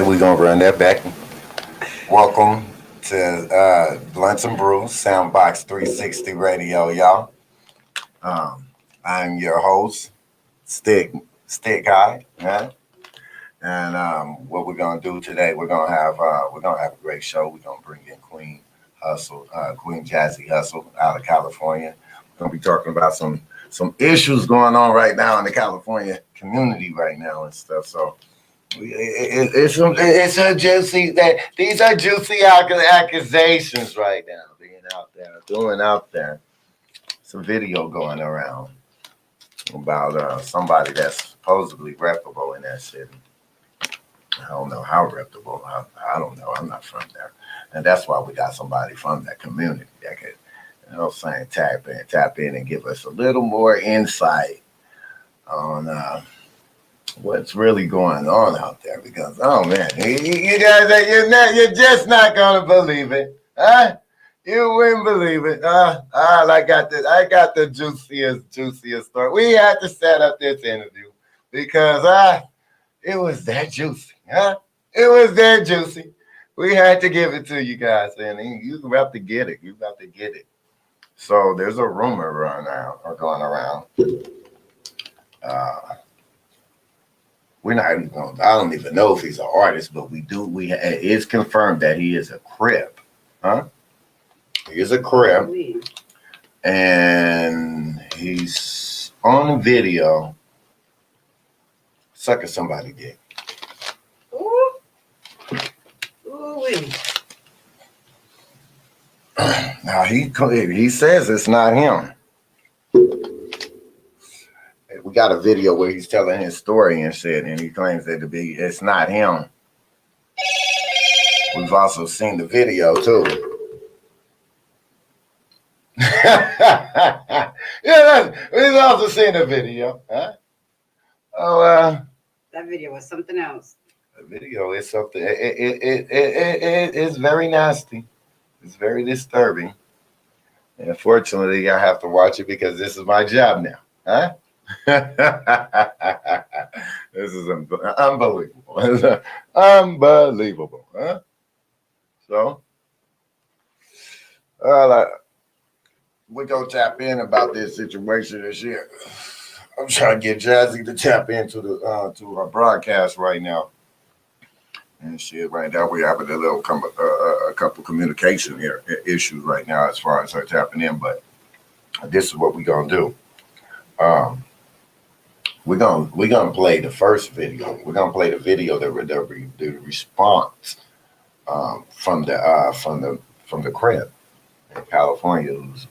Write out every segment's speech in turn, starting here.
we're gonna run that back. Welcome to Bluntz&Brewz Soundbox 360 Radio, y'all. I'm your host, Sticc Hyde, yeah? And what we're gonna do today, we're gonna have a great show. We're gonna bring in Queen Hussle, Queen Jazzy Hussle out of California. We're gonna be talking about some issues going on right now in the California community right now and stuff. So it's a juicy that these are juicy accusations right now being out there, doing out there. Some video going around about somebody that's supposedly reputable in that city. I don't know how reputable. I don't know. I'm not from there, and that's why we got somebody from that community that could, saying, tap in, and give us a little more insight on what's really going on out there. Because man, you guys, you're just not gonna believe it, huh? You wouldn't believe it. I got the juiciest story. We had to set up this interview because it was that juicy, huh? It was that juicy. We had to give it to you guys, and you about to get it. You about to get it. So there's a rumor going around. We're not even going. I don't even know if he's an artist, but it's confirmed that he is a Crip, huh? He is a Crip, and he's on video sucking somebody dick. Ooh. Now he says it's not him. We got a video where he's telling his story and shit, and he claims that it's not him. We've also seen the video too. Yeah, we've also seen the video. Huh? That video was something else. The video is something. It's very nasty. It's very disturbing. And unfortunately, I have to watch it because this is my job now. Huh? This is unbelievable. Unbelievable. Huh? So, we're going to tap in about this situation this year. I'm trying to get Jazzy to tap into to our broadcast right now. And shit, right now we're having a couple communication issues right now as far as her tapping in. But this is what we're gonna do. We're gonna play the first video. We're gonna play the video the response from the crib in California who's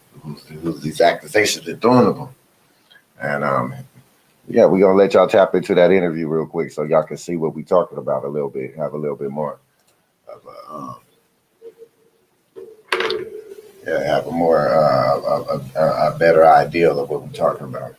these accusations are doing of them. And yeah, we're gonna let y'all tap into that interview real quick so y'all can see what we're talking about a little bit, have a little bit more of have a better idea of what we're talking about.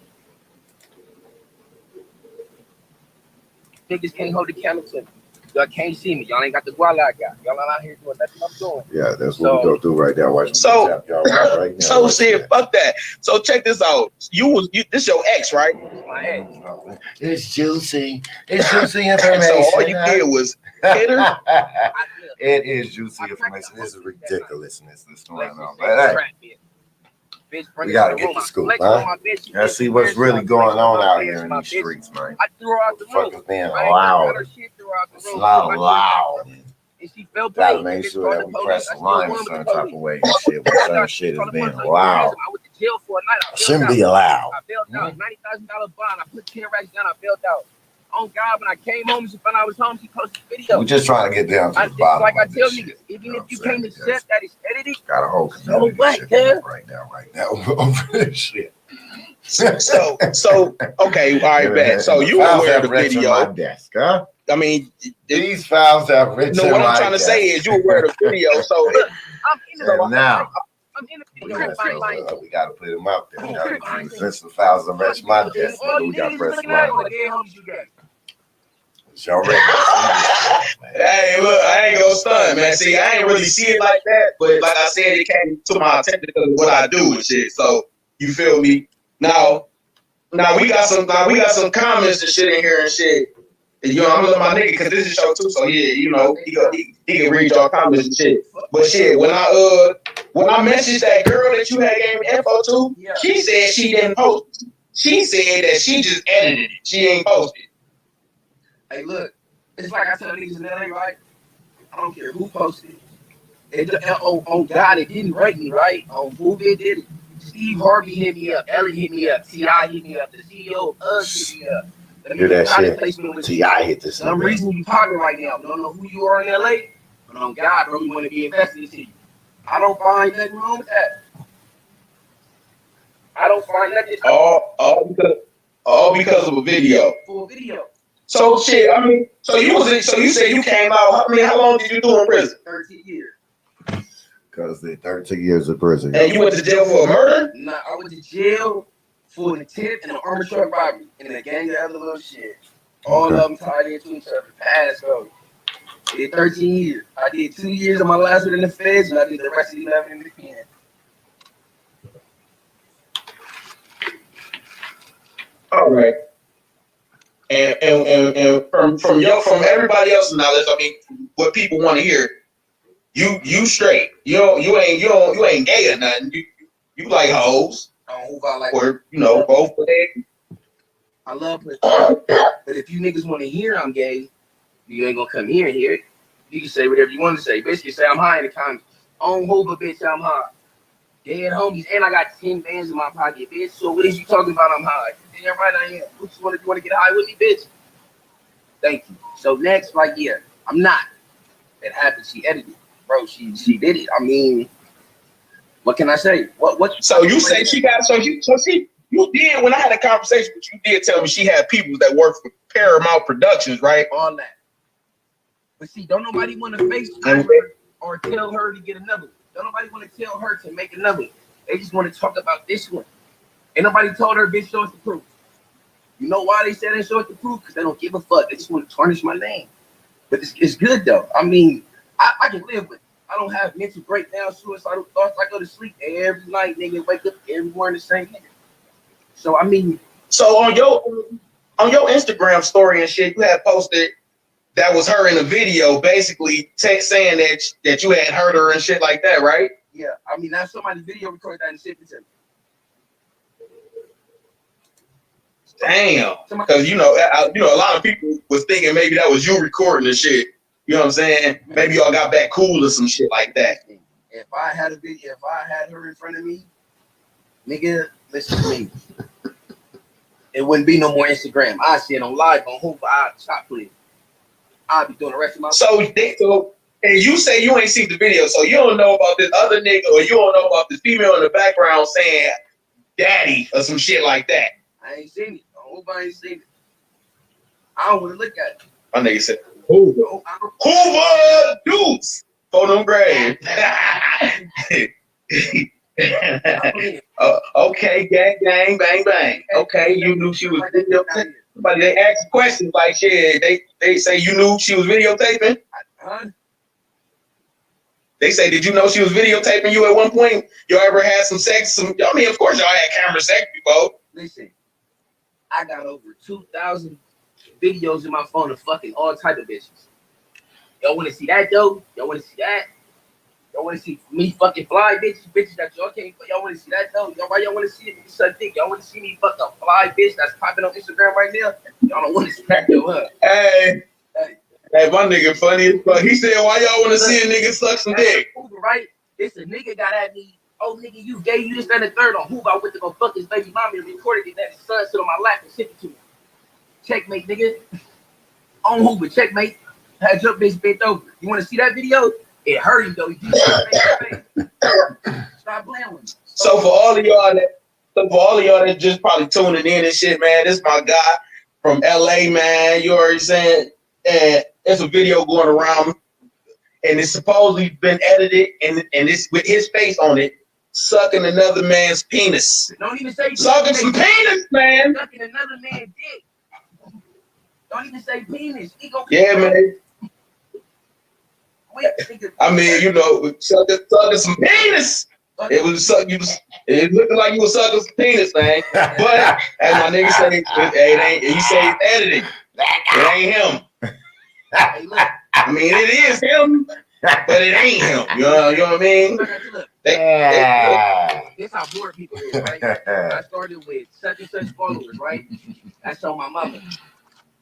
Niggas can't hold the candle to me. Y'all can't see me. Y'all ain't got the guala I got. Y'all not out here doing that's what I'm doing. Yeah, that's what we go through right now. Watch so, y'all right now. So shit, fuck that. So check this out. This your ex, right? My ex. It's juicy. It's juicy information. So all you did was hit her. It is juicy information. This is ridiculousness that's going on. But hey, we gotta get the scoop, huh? Let's see what's really going on out here in these streets, man. I threw her out the room. Fuck is being loud. It's not loud. And she felt gotta make sure that we press the line in some type of way and shit. When certain shit is being loud, shouldn't be allowed. I bailed out. $90,000 bond. I put 10 racks down. I bailed out. On God, when I came home, she found I was home. She posted the video. We're just trying to get down to the bottom. Like I tell niggas, even if you can't accept that it's edited, got a whole community right now over this shit. So okay, all right, bet. So you were aware of the video? My desk, huh? I mean, these files have written. No, what I'm trying to say is you were aware of the video. So now. I'm in the video. We got to put them out there. Since the files have reached my desk, we got to press line. It's already. Hey, look, I ain't gonna stun, man. See, I ain't really see it like that, but like I said, it came to my attention because of what I do and shit. So you feel me? Now we got some comments and shit in here and shit You know, I love my nigga because this is show too. So yeah, you know, he can read y'all comments and shit. But shit, when I messaged that girl that you had gave me info to, she said she didn't post it. She said that she just edited it. She ain't posted. Hey, look, it's like I tell niggas in LA, right? I don't care who posted it. On God, it didn't write me, right? On who did it. Steve Harvey hit me up. Ellie hit me up. T.I. hit me up. The CEO of us hit me up. Hear that shit? T.I. hit this. Some reason you popping right now. Don't know who you are in LA, but on God, bro, we want to be invested into you. I don't find nothing wrong with that. I don't find nothing. All because of a video. For a video. So shit, I mean, so you said you came out. I mean, how long did you do in prison? 13 years. Because they 13 years of prison. And you went to jail for a murder? Nah, I went to jail for an attempt and an armed truck robbery and a gang of other little shit. All of them tied into each other. Pass go. I did 13 years. I did 2 years of my last one in the feds, and I did the rest of 11 in the pen. All right. And from everybody else's knowledge, I mean, what people want to hear, you straight. You ain't gay or nothing. You like hoes. Or both legs. I love pussy. But if you niggas want to hear I'm gay, you ain't gonna come here and hear it. You can say whatever you want to say. Basically, say I'm high in the comments. On Hoover, bitch, I'm high. Dead homies, and I got 10 bands in my pocket, bitch. So what is you talking about? I'm high. Yeah, right, I am. What you want to get high with me, bitch? Thank you. So next, like, yeah, I'm not. It happened. She edited, bro. She did it. I mean, what can I say? What? So you say she got you did when I had a conversation with you, did tell me she had people that work for Paramount Productions, right? All that. But see, don't nobody want to face her or tell her to get another one. Don't nobody want to tell her to make another one. They just want to talk about this one. Ain't nobody told her, bitch, show us the proof. You know why they said they show us the proof? Because they don't give a fuck. They just want to tarnish my name. But it's good, though. I mean, I can live with it. I don't have mental breakdowns, suicidal thoughts. I go to sleep every night, nigga, wake up every morning the same nigga. So, I mean. So on your Instagram story and shit, you had posted that was her in a video, basically saying that you had hurt her and shit like that, right? Yeah, I mean, now somebody video recorded that and sent it to me. Damn, because a lot of people was thinking maybe that was you recording the shit. You know what I'm saying? Maybe y'all got back cool or some shit like that. If I had a video, if I had her in front of me, nigga, listen to me. It wouldn't be no more Instagram. I see it on live on Hoover. I'll chop it. I'll be doing the rest of my and you say you ain't seen the video, so you don't know about this other nigga or you don't know about this female in the background saying daddy or some shit like that. I ain't seen it. Hoover ain't seen it. I don't want to look at it. My nigga said, Hoover dudes for them grades. Okay, gang, bang, bang. Okay, you knew she was videotaping. But they ask questions like, shit, they say you knew she was videotaping? Huh? They say, did you know she was videotaping you at one point? You ever had some sex? I mean, of course y'all had camera sex before. Listen, I got over 2,000 videos in my phone of fucking all type of bitches. Y'all want to see that, though? Y'all want to see that? Y'all want to see me fucking fly bitches that y'all can't. Y'all want to see that, though? Why y'all want to see it? Such thing. Y'all want to see me fuck a fly bitch that's popping on Instagram right now? Y'all don't want to see that, though, huh? Hey, my nigga funny as fuck. He said, why y'all want to see a nigga suck some dick? Hoover, right? It's a nigga got at me. Oh, nigga, you gay. You just and the third on Hoover. I went to go fuck his baby mommy and recorded it. That his son sit on my lap and sent it to me. Checkmate, nigga. On Hoover, checkmate. Had your bitch bent over. You want to see that video? It hurt him, though. You stop playing with me. So for all of y'all that just probably tuning in and shit, man, this is my guy from LA, man. You already saying, and there's a video going around, and it's supposedly been edited, and it's with his face on it, sucking another man's penis. Don't even say sucking some penis, man. Sucking another man's dick. Don't even say penis. Yeah, man. I mean, sucking some penis. It looked like you was sucking some penis, man. But as my nigga say, you say it's editing. It ain't him. Hey, look. I mean, it is him, but it ain't him. You know what I mean? Look. Yeah. This how bored people is, right? I started with such and such followers, right? That's on my mother.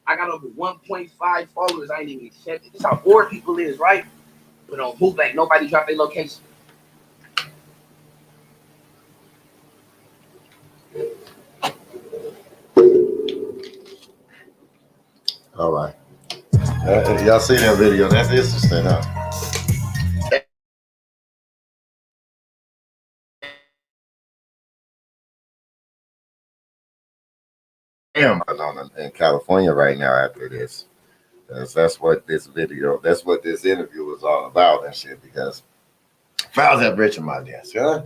I got over 1.5 followers. I ain't even accepted. This how bored people is, right? But on Move Back, nobody dropped their location. All right. Y'all see that video? That's interesting, huh? Damn, I'm in California right now after this. That's what this video, that's what this interview was all about and shit. Because fouls have rich on my desk, huh?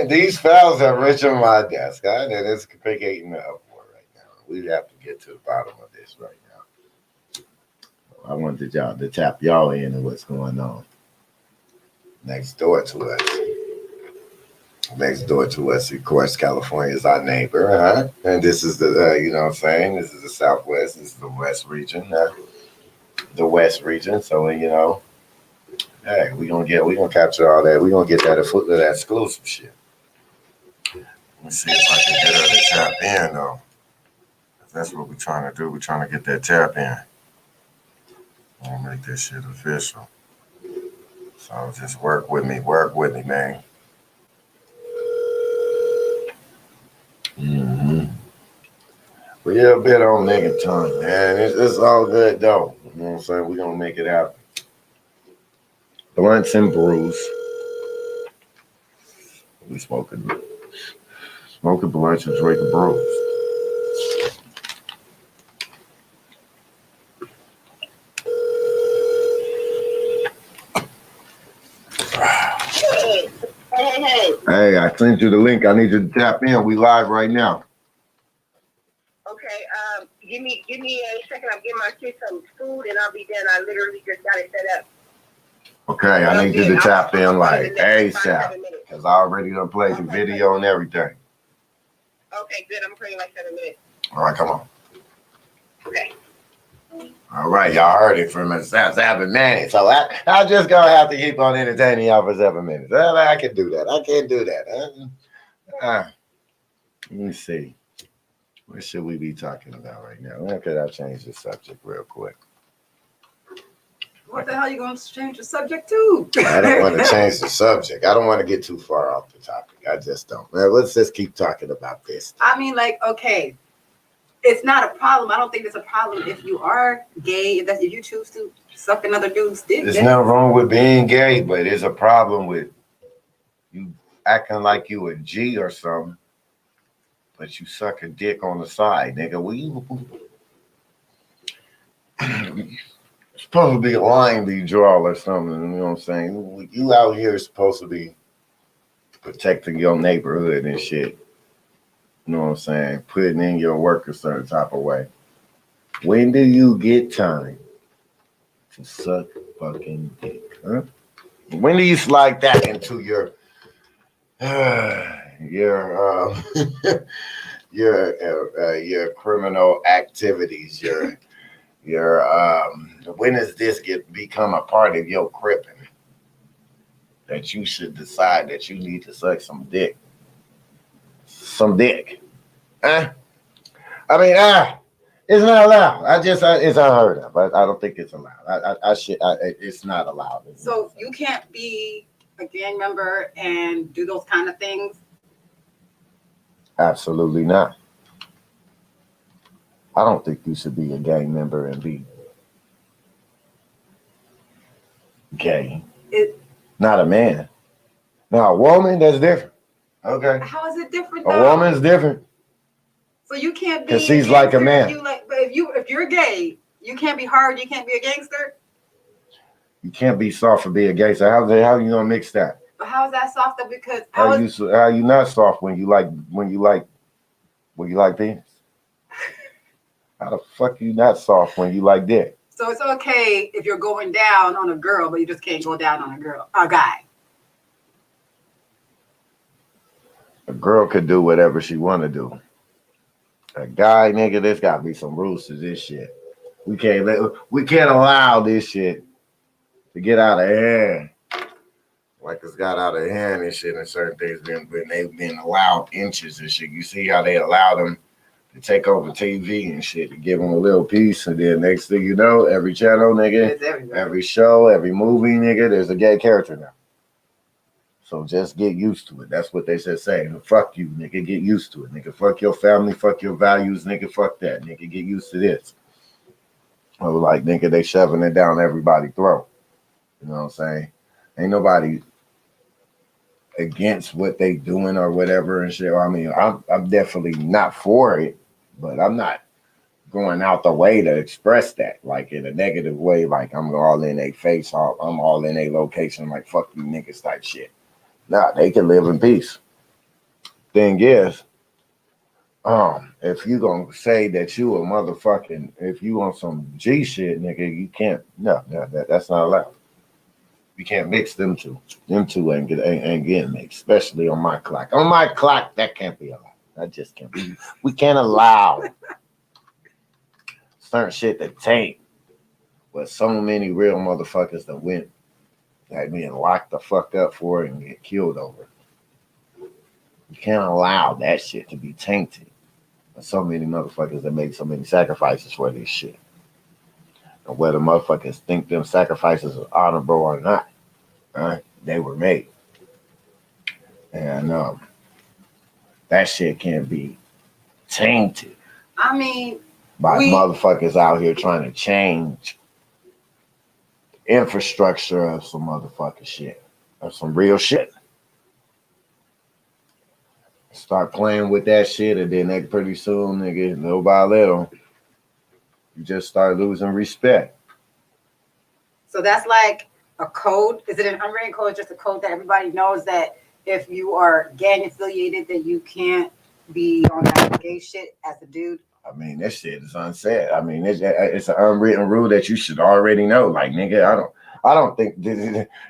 These fouls have rich on my desk, huh? And it's creating an uproar right now. We have to get to the bottom of this right now. I wanted y'all to tap y'all in and what's going on next door to us. Next door to us, of course, California is our neighbor, huh? And this is the, you know what I'm saying? This is the Southwest. This is the West region, the West region. So, you know, hey, we gonna capture all that. We gonna get that of that exclusive shit. Let me see if I can get her to tap in though. That's what we're trying to do. We're trying to get that tap in. I'm gonna make this shit official. So just work with me, man. Mm-hmm. We a bit on nigga time, man. It's all good though. You know what I'm saying? We gonna make it happen. Bluntz&Brewz. We smoking blunts and drinking brews. Hey, I sent you the link. I need you to tap in. We live right now. Okay, give me a second. I'm getting my kids some food and I'll be done. I literally just got it set up. Okay, I need you to tap in like ASAP. Because I already done played the video and everything. Okay, good. I'm praying like 7 minutes. All right, come on. Okay. All right, y'all heard it from us. 7 minutes. So I just gonna have to keep on entertaining y'all for 7 minutes. I can do that. I can't do that. Let me see. What should we be talking about right now? When could I change the subject real quick? What the hell are you going to change the subject to? I don't want to change the subject. I don't want to get too far off the topic. I just don't. Man, let's just keep talking about this. I mean, like, okay, it's not a problem. I don't think it's a problem if you are gay, if you choose to suck another dude's dick. There's nothing wrong with being gay, but there's a problem with you acting like you a G or something, but you suck a dick on the side, nigga. Supposed to be a line you draw or something, you know what I'm saying? You out here supposed to be protecting your neighborhood and shit. You know what I'm saying? Putting in your work a certain type of way. When do you get time to suck fucking dick, huh? When do you slide that into your your criminal activities, when does this become a part of your cripping that you should decide that you need to suck some dick? Huh? I mean, it's not allowed. It's unheard of. I don't think it's allowed. It's not allowed. So you can't be a gang member and do those kind of things? Absolutely not. I don't think you should be a gang member and be gay. Not a man. Now, a woman, that's different. Okay. How is it different? A woman's different. So you can't be. Because she's like a man. But if you're gay, you can't be hard. You can't be a gangster. You can't be soft for being gay. So how are you gonna mix that? But how is that soft? Though? Because how you not soft when you like penis? How the fuck you not soft when you like dick? So it's okay if you're going down on a girl, but you just can't go down on a guy. A girl could do whatever she want to do. That guy, nigga, there's gotta be some rules to this shit. We can't allow this shit to get out of hand. Like it's got out of hand and shit, and certain things they've been allowed inches and shit. You see how they allow them to take over TV and shit to give them a little piece, and then next thing you know, every channel, nigga, every show, every movie, nigga, there's a gay character now. So just get used to it. That's what they should say. Fuck you, nigga. Get used to it, nigga. Fuck your family. Fuck your values, nigga. Fuck that, nigga. Get used to this. I was like, nigga, they shoving it down everybody's throat. You know what I'm saying? Ain't nobody against what they doing or whatever and shit. I mean, I'm definitely not for it, but I'm not going out the way to express that, like in a negative way, like I'm all in a face, I'm all in a location, like fuck you niggas type shit. Nah, they can live in peace. Thing is, if you gonna say that you a motherfucking, if you on some G shit, nigga, you can't. No, that's not allowed. You can't mix them two. Them two ain't getting mixed, especially on my clock. On my clock, that can't be allowed. That just can't be. We can't allow certain shit to taint. But so many real motherfuckers that went, that being locked the fuck up for it and get killed over it. You can't allow that shit to be tainted. There's so many motherfuckers that made so many sacrifices for this shit. And whether motherfuckers think them sacrifices are honorable or not, they were made. And that shit can't be tainted. I mean, by motherfuckers out here trying to change infrastructure of some motherfucking shit. Of some real shit. Start playing with that shit, and then pretty soon, nigga, little by little, you just start losing respect. So that's like a code. Is it an unwritten code? Just a code that everybody knows that if you are gang affiliated, that you can't be on that gay shit as a dude. I mean, that shit is unsaid. I mean, it's an unwritten rule that you should already know. Like, nigga, I don't think,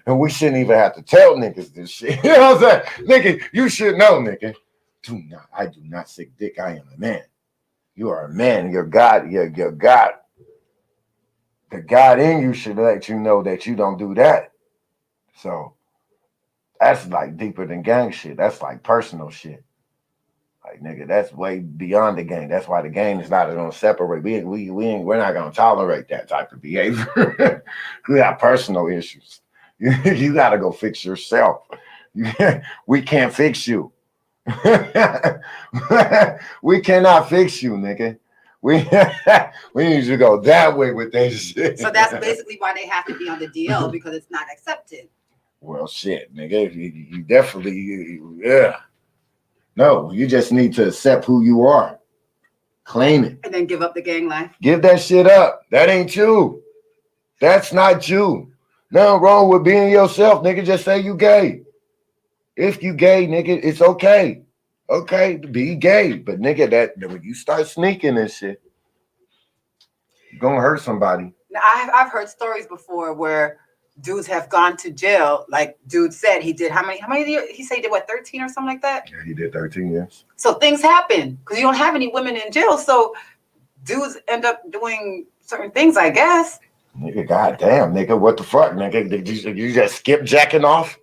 and we shouldn't even have to tell niggas this shit. You know what I'm saying? Nigga, you should know, nigga. I do not suck dick. I am a man. You are a man. You're God. You're God. The God in you should let you know that you don't do that. So that's like deeper than gang shit. That's like personal shit. Like, nigga, that's way beyond the game. That's why the game is not gonna separate. We're not gonna tolerate that type of behavior. We got personal issues. You gotta go fix yourself. We can't fix you. We cannot fix you, nigga. We need to go that way with that shit. So that's basically why they have to be on the DL, because it's not accepted. Well, shit, nigga. You definitely, yeah. No, you just need to accept who you are. Claim it. And then give up the gang life. Give that shit up. That ain't you. That's not you. Nothing wrong with being yourself, nigga. Just say you gay. If you gay, nigga, it's okay. Okay, be gay. But nigga, that when you start sneaking and shit, you're gonna hurt somebody. Now, I've heard stories before where dudes have gone to jail. Like dude said he did how many years? He said he did what, 13 or something like that? Yeah, he did 13 years. So things happen because you don't have any women in jail. So dudes end up doing certain things, I guess. Nigga, goddamn, nigga, what the fuck, nigga? Did you just skip jacking off?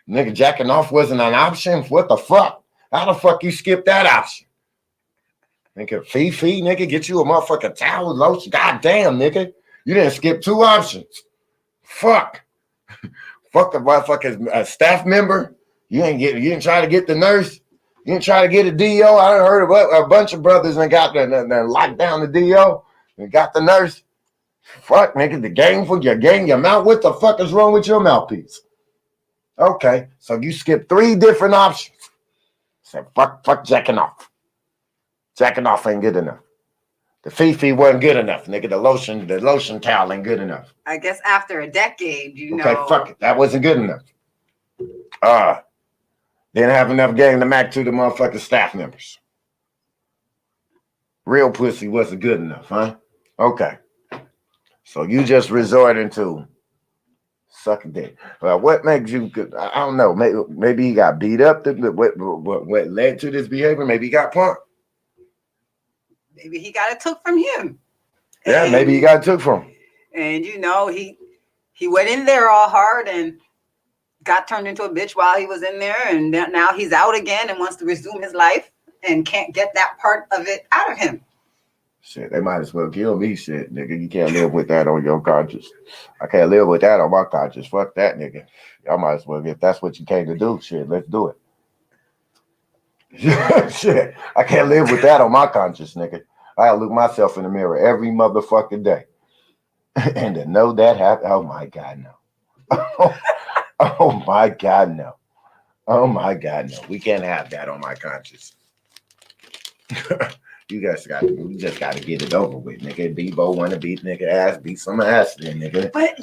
Nigga, jacking off wasn't an option? What the fuck? How the fuck you skip that option? Nigga, Fifi, nigga, get you a motherfucking towel, lotion. Goddamn, nigga. You didn't skip two options. Fuck. Fuck the motherfucking staff member. You didn't try to get the nurse. You didn't try to get a DO. I done heard of a bunch of brothers and got the locked down the DO and got the nurse. Fuck, nigga, the game for your mouth. What the fuck is wrong with your mouthpiece? Okay, so you skipped three different options. Said fuck jacking off. Jacking off ain't good enough. The Fifi wasn't good enough, nigga. The lotion towel ain't good enough. I guess after a decade, you know. Okay, fuck it. That wasn't good enough. Didn't have enough game to match to the motherfucking staff members. Real pussy wasn't good enough, huh? Okay. So you just resorting to sucking dick. Well, what makes you good? I don't know. Maybe he got beat up. What led to this behavior? Maybe he got punked. maybe he got it took from him. Yeah, And- maybe he got it took from him. And you know, he went in there all hard and got turned into a bitch while he was in there, and now he's out again and wants to resume his life and can't get that part of it out of him. Shit, they might as well kill me, shit, nigga. You can't live with that on your conscience. I can't live with that on my conscience. Fuck that, nigga. Y'all might as well, if that's what you came to do, shit, let's do it. Shit, I can't live with that on my conscience, nigga. I look myself in the mirror every motherfucking day. And to know that happened, oh my God, no. Oh my God, no. Oh my God, no. We can't have that on my conscience. You just got to get it over with, nigga. Debo want to beat nigga ass, beat some ass then, nigga. But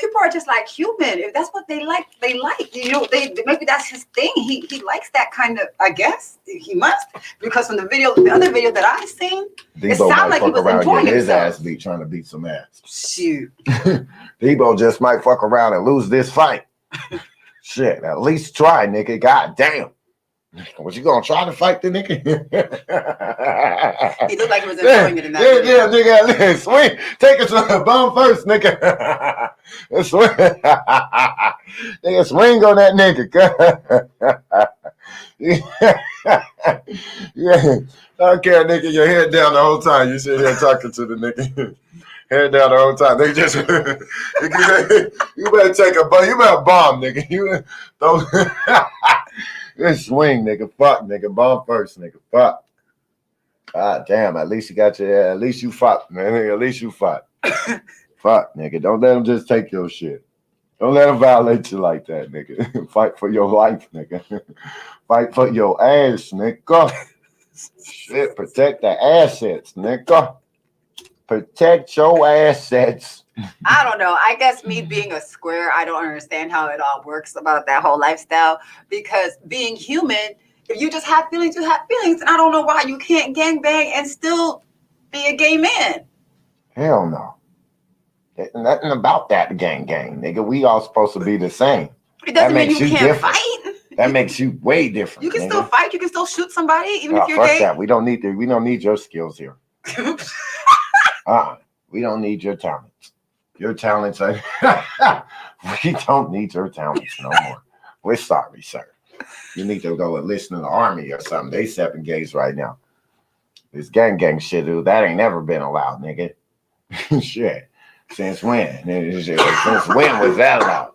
people are just like human. If that's what they like, they like. You know, maybe that's his thing. He likes that kind of. I guess he must, because from the other video that I seen, Debo it sounded like he was enjoying his himself. ass beat, trying to beat some ass. Shoot. Debo just might fuck around and lose this fight. Shit, at least try, nigga. God damn. What you gonna try to fight the nigga? He looked like he was enjoying it in that video. Yeah, nigga. Swing. Take it to the bum first, nigga. Swing. Nigga, swing on that nigga. Yeah. Okay, nigga, your head down the whole time. You sit here talking to the nigga. Head down the whole time. They just you better take a bomb. You better bomb, nigga. You don't just swing, nigga. Fuck, nigga. Bomb first, nigga. Fuck. God damn. At least you got your. At least you fought, man. At least you fought. Fuck, nigga. Don't let them just take your shit. Don't let them violate you like that, nigga. Fight for your life, nigga. Fight for your ass, nigga. Shit, protect the assets, nigga. Protect your assets. I don't know. I guess me being a square, I don't understand how it all works about that whole lifestyle. Because being human, if you just have feelings, you have feelings. And I don't know why you can't gangbang and still be a gay man. Hell no. There's nothing about that gang, nigga. We all supposed to be the same. It doesn't mean you makes you can't different. fight. That makes you way different. You can nigga. still fight. You can still shoot somebody, even Nah, if you're fuck gay. that. We don't need your skills here. We don't need your talents. Your talents are we don't need your talents no more. We're sorry, sir. You need to go enlist in the army or something. They 7 gays right now. This gang shit, dude, that ain't never been allowed, nigga. Shit. Since when? Since when was that allowed?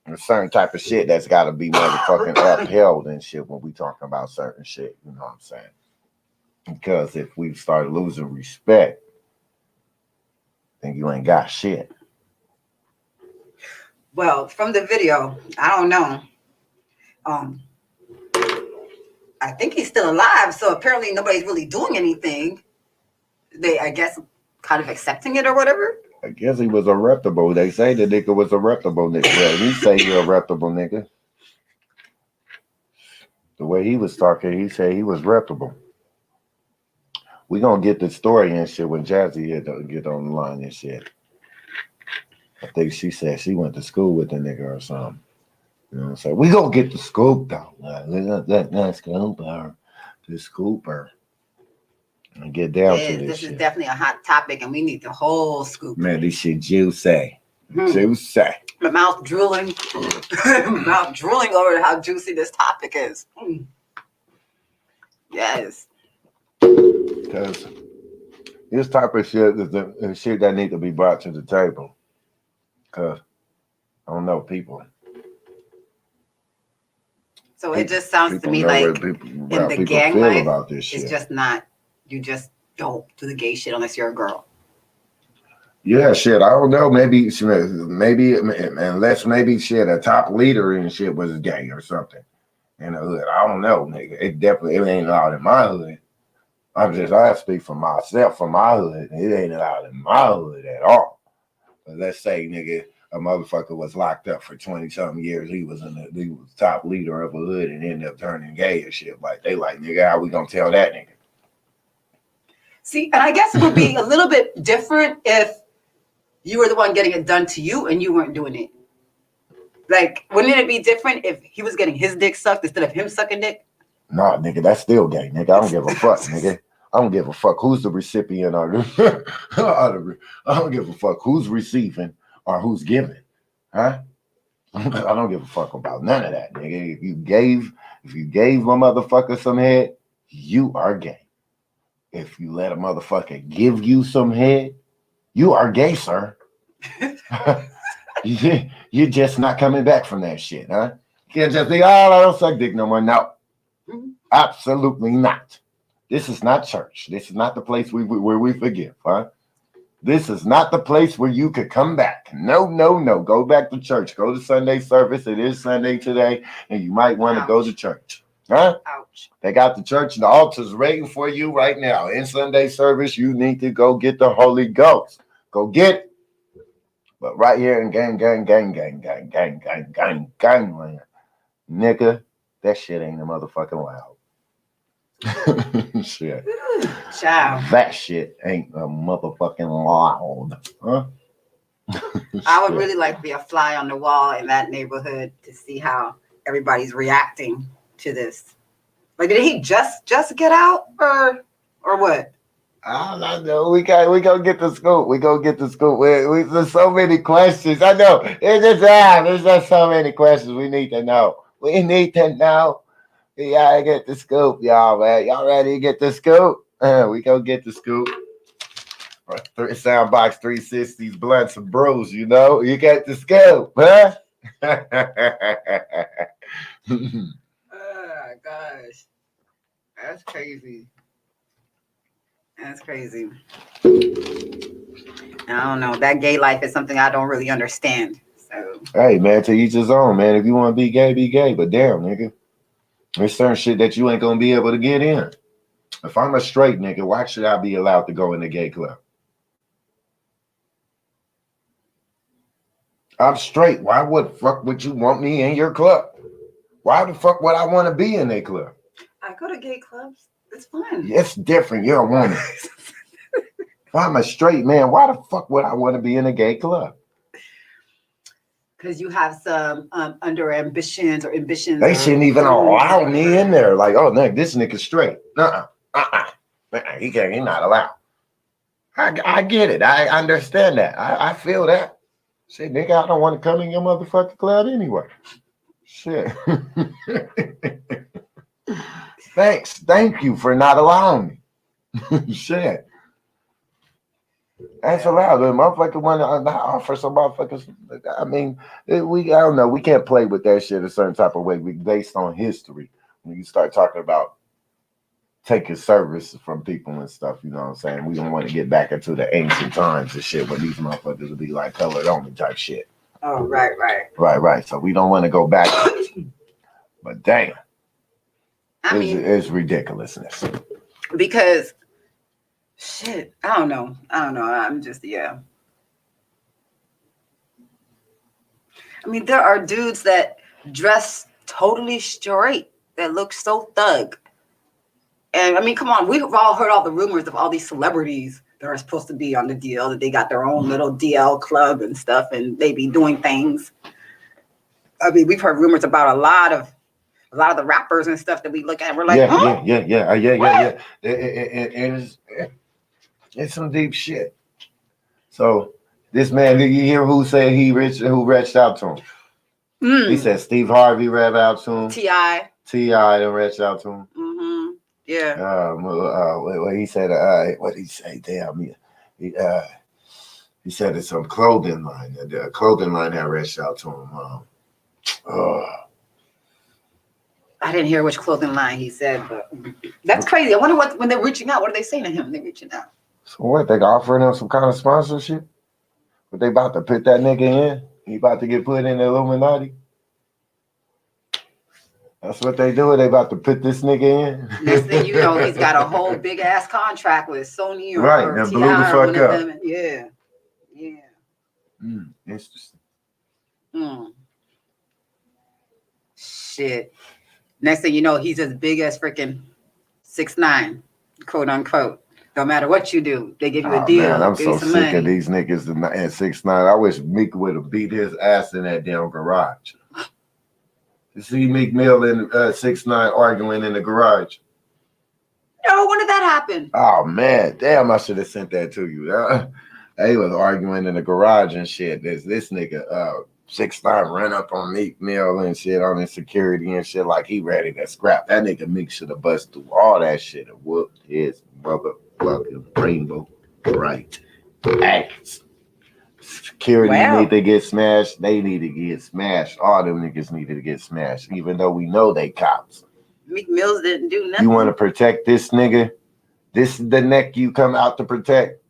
There's certain type of shit that's got to be motherfucking upheld and shit when we talking about certain shit. You know what I'm saying? Because if we start losing respect, then you ain't got shit. Well, from the video, I don't know. I think he's still alive, so apparently nobody's really doing anything. They, I guess, kind of accepting it or whatever. I guess he was a reputable. They say the nigga was a reputable nigga. Well, he say you're a reputable nigga. The way he was talking, he said he was reputable. We gonna get the story and shit when Jazzy get on the line and shit. I think she said she went to school with the nigga or something. You know what I'm saying? We gonna get the scoop though. Let's scoop her. The scooper. And get down to this shit. Is definitely a hot topic, and we need the whole scoop. Man, this shit juicy. Juicy. My mouth drooling. Mouth drooling over how juicy this topic is. Yes. Because this type of shit is the shit that need to be brought to the table. Because, I don't know, people. So it just sounds to me like in the gang life, about this shit. It's just not, you just don't do the gay shit unless you're a girl. Yeah, shit. I don't know. Maybe unless maybe shit, a top leader and shit was gay or something in the hood. I don't know, nigga. It ain't allowed in my hood. I speak for myself, for my hood. It ain't allowed in my hood at all. But let's say, nigga, a motherfucker was locked up for 20-something years. He was top leader of a hood and ended up turning gay and shit. Like, they like, nigga, how we gonna tell that nigga? See, and I guess it would be a little bit different if you were the one getting it done to you and you weren't doing it. Like, wouldn't it be different if he was getting his dick sucked instead of him sucking dick? Nah, nigga, that's still gay, nigga. I don't give a fuck, nigga. I don't give a fuck who's the recipient or I don't give a fuck who's receiving or who's giving. Huh? I don't give a fuck about none of that, nigga. If you gave a motherfucker some head, you are gay. If you let a motherfucker give you some head, you are gay, sir. You're just not coming back from that shit, huh? You can't just be, oh, I don't suck dick no more. No, absolutely not. This is not church. This is not the place where we forgive, huh? This is not the place where you could come back. No, no, no. Go back to church. Go to Sunday service. It is Sunday today, and you might want to go to church. Huh? Ouch. They got the church and the altars waiting for you right now. In Sunday service, you need to go get the Holy Ghost. Go get it. But right here in gang, land, nigga, that shit ain't a motherfucking loud. Shit. Child. That shit ain't a motherfucking loud. Huh? I would really like to be a fly on the wall in that neighborhood to see how everybody's reacting to this. Like, did he just get out or what? I don't know. We gonna get the scoop. We gonna get the scoop. There's so many questions. I know. There's just so many questions we need to know. We need to know. We gotta get the scoop, y'all, man. Y'all ready to get the scoop? We gonna get the scoop. Soundbox 360s, Bluntz&Brewz, you know? You got the scoop, huh? Oh, gosh. That's crazy. That's crazy. I don't know. That gay life is something I don't really understand. So Hey, man, to each his own, man. If you want to be gay, be gay. But damn, nigga. There's certain shit that you ain't gonna be able to get in. If I'm a straight nigga, why should I be allowed to go in the gay club? I'm straight. Why would you want me in your club? Why the fuck would I want to be in a club? I go to gay clubs. It's fun. It's different. You're a woman. If I'm a straight man, why the fuck would I want to be in a gay club? Because you have some under ambitions or ambitions. They shouldn't even allow me in there. Like, oh, no, this nigga's straight. He's not allowed. I get it. I understand that. I feel that. Shit, nigga, I don't want to come in your motherfucking club anyway. Shit. Thanks. Thank you for not allowing me. Shit. That's allowed. The motherfucker want to offer some motherfuckers. I mean, I don't know. We can't play with that shit a certain type of way based on history. When you start talking about taking service from people and stuff, you know what I'm saying? We don't want to get back into the ancient times and shit where these motherfuckers will be like colored only type shit. Oh, right. Right. So we don't want to go back. But damn. I mean, it's ridiculousness. Because shit, I don't know. I'm just, yeah. I mean, there are dudes that dress totally straight that look so thug. And I mean, come on, we've all heard all the rumors of all these celebrities that are supposed to be on the DL, that they got their own little DL club and stuff, and they be doing things. I mean, we've heard rumors about a lot of the rappers and stuff that we look at. We're like, yeah. It's some deep shit. So this man, did you hear who said who reached out to him? He said Steve Harvey reached out to him. T.I. done reached out to him. Mm-hmm. Yeah. What he said? What did he say? Damn, he said it's some clothing line. The clothing line had reached out to him. I didn't hear which clothing line he said, but that's crazy. I wonder when they're reaching out, what are they saying to him? They're reaching out. So what? They offering him some kind of sponsorship? But they about to put that nigga in? He about to get put in the Illuminati? That's what they do. They about to put this nigga in. Next thing you know, he's got a whole big ass contract with Sony or and T.I. blew the fuck up. Them. Yeah. Interesting. Shit. Next thing you know, he's as big as freaking 6'9", quote unquote. No matter what you do, they give you a deal. Man, I'm so sick of these niggas at 6'9". I wish Meek would have beat his ass in that damn garage. You see Meek Mill in 6'9" arguing in the garage. No, when did that happen? Oh man, damn! I should have sent that to you. They was arguing in the garage and shit. This nigga 6'9" ran up on Meek Mill and shit on insecurity and shit like he ready to scrap. That nigga Meek should have bust through all that shit and whooped his motherfucking rainbow right ass. Security need to get smashed. They need to get smashed. All them niggas needed to get smashed, even though we know they cops. Meek Mills didn't do nothing. You want to protect this nigga? This is the neck you come out to protect.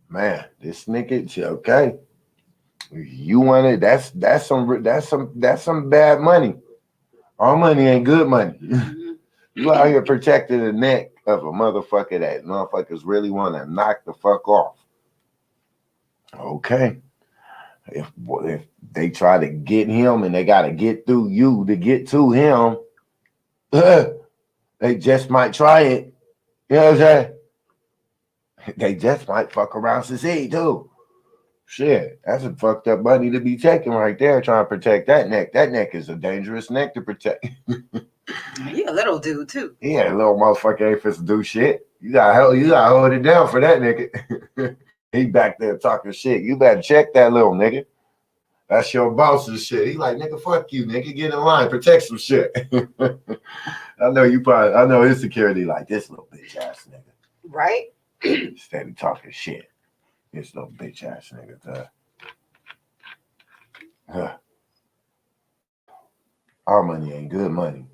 Man, this nigga, okay. You want it? That's some bad money. All money ain't good money. Mm-hmm. You out here protecting the neck of a motherfucker that motherfuckers really want to knock the fuck off. Okay. If they try to get him and they got to get through you to get to him, they just might try it. You know what I'm saying? They just might fuck around succeed too. Shit, that's a fucked up money to be taking right there trying to protect that neck. That neck is a dangerous neck to protect. He a little dude too. Yeah, little motherfucker ain't fit to do shit. You gotta hold it down for that nigga. He back there talking shit. You better check that little nigga. That's your boss and shit. He like, nigga, fuck you, nigga. Get in line, protect some shit. I know his security like this little bitch ass nigga. Right? Steady talking shit. This little bitch ass nigga. Our money ain't good money.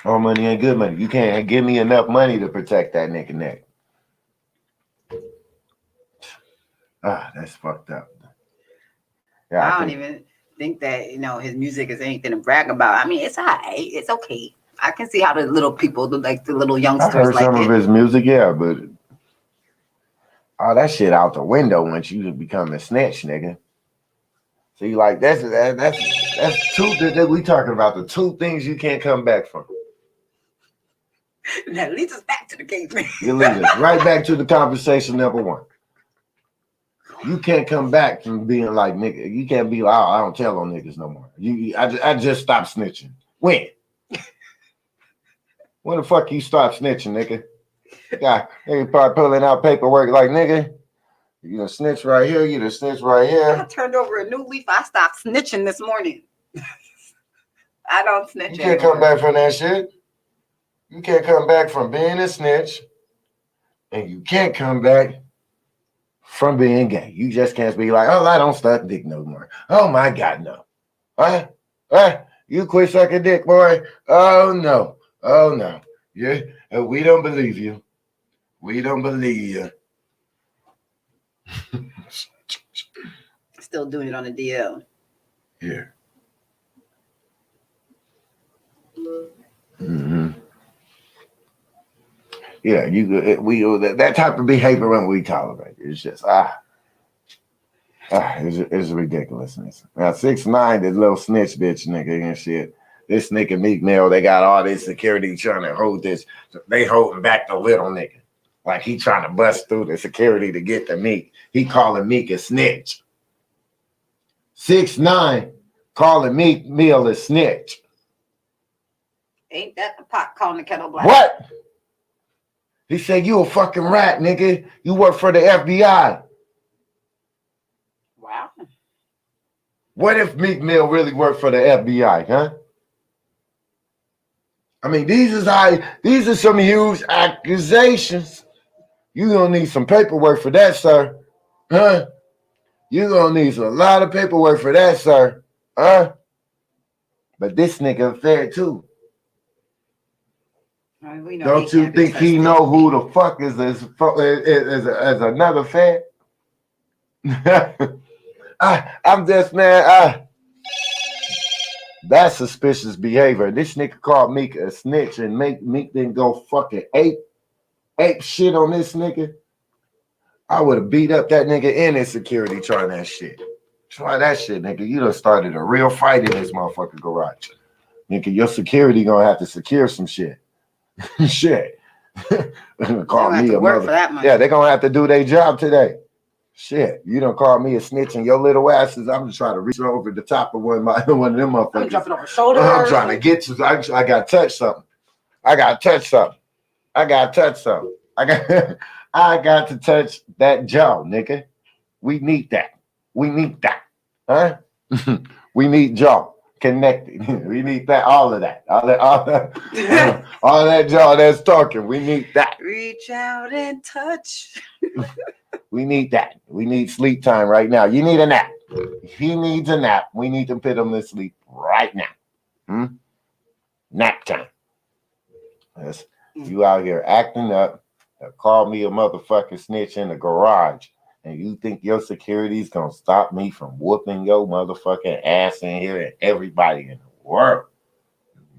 Our money ain't good money. You can't give me enough money to protect that nigga neck. That's fucked up. Yeah, I don't even think that, his music is anything to brag about. I mean, it's all right. It's okay. I can see how the little people, like the little youngsters, I heard like some of his music, yeah, but all that shit out the window once you become a snitch, nigga. See, like that's two. We talking about the two things you can't come back from. That leads us back to the caveman. You lead us right back to the conversation number one. You can't come back from being like nigga. You can't be like, oh, I don't tell on niggas no more. I just stopped snitching. When? When the fuck you stop snitching, nigga? Yeah, nigga probably pulling out paperwork like nigga. You done snitch right here. You done snitch right I here. turned over a new leaf. I stopped snitching this morning. I don't snitch. You can't come back from that shit. You can't come back from being a snitch, and you can't come back from being gay. You just can't be like, oh, I don't suck dick no more. Oh my God, no. You quit sucking dick, boy. Oh no. Oh no. Yeah, we don't believe you. We don't believe you. Still doing it on the DL. Yeah. Mm-hmm. Yeah, that type of behavior when we tolerate. It's just it's ridiculousness. Now 6'9", this little snitch bitch nigga and shit. This nigga Meek Mill, they got all this security trying to hold this. They holding back the little nigga. Like he trying to bust through the security to get to Meek. He calling Meek a snitch. 6'9", calling Meek Mill a snitch. Ain't that the pot calling the kettle black? What? He said, you a fucking rat, nigga. You work for the FBI. Wow. What if Meek Mill really worked for the FBI, huh? I mean, these are some huge accusations. You gonna need some paperwork for that, sir. Huh? You gonna need a lot of paperwork for that, sir. Huh? But this nigga fair too. We know Don't you think he know who the fuck is another fan? I'm just, man, that's suspicious behavior. This nigga called Meek a snitch and Meek didn't go fucking ape shit on this nigga. I would have beat up that nigga in his security trying that shit. Try that shit, nigga. You done started a real fight in this motherfucking garage. Nigga, your security gonna have to secure some shit. Shit. Call me a mother. For that money. Yeah, they're gonna have to do their job today. Shit, you don't call me a snitch and your little asses. I'm just trying to reach over the top of one of them I'm motherfuckers. jumping over shoulders. I'm trying to get you. I got to touch something. I got to touch something. I got to touch something. I got to touch that jaw, nigga. We need that. We need that. Huh? We need jaw connected. We need that. All of that. All that jaw that's talking. We need that. Reach out and touch. We need that. We need sleep time right now. You need a nap. He needs a nap. We need to put him to sleep right now. Nap time. Yes. You out here acting up. Call me a motherfucking snitch in the garage. And you think your security's gonna stop me from whooping your motherfucking ass in here and everybody in the world?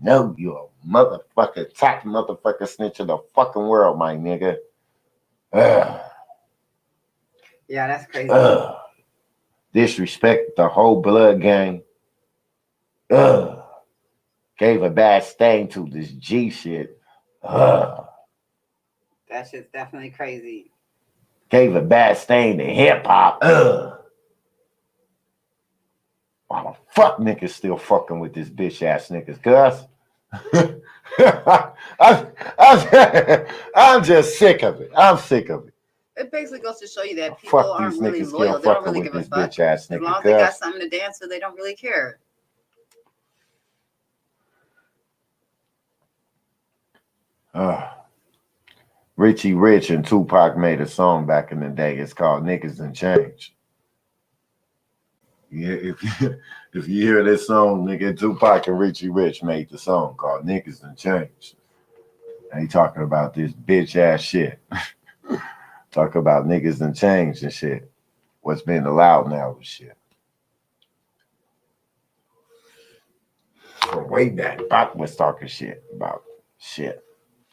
No, you're a motherfucking top motherfucking snitch in the fucking world, my nigga. Yeah, that's crazy. Disrespect the whole blood gang. Gave a bad stain to this G shit. That shit's definitely crazy. Gave a bad stain to hip hop. Why the fuck niggas still fucking with this bitch ass niggas, cuz? I'm just sick of it. I'm sick of it. It basically goes to show you that people Fuck aren't these really niggas loyal. still They don't fucking really with give a this fuck. bitch ass As nigga, long as they got cuz. something to dance to, they don't really care. Richie Rich and Tupac made a song back in the day. It's called Niggas and Change. Yeah, if you hear this song, nigga, Tupac and Richie Rich made the song called Niggas and Change. And he talking about this bitch ass shit. Talk about niggas and change and shit. What's being allowed now and shit. From way back, Pac was talking shit about shit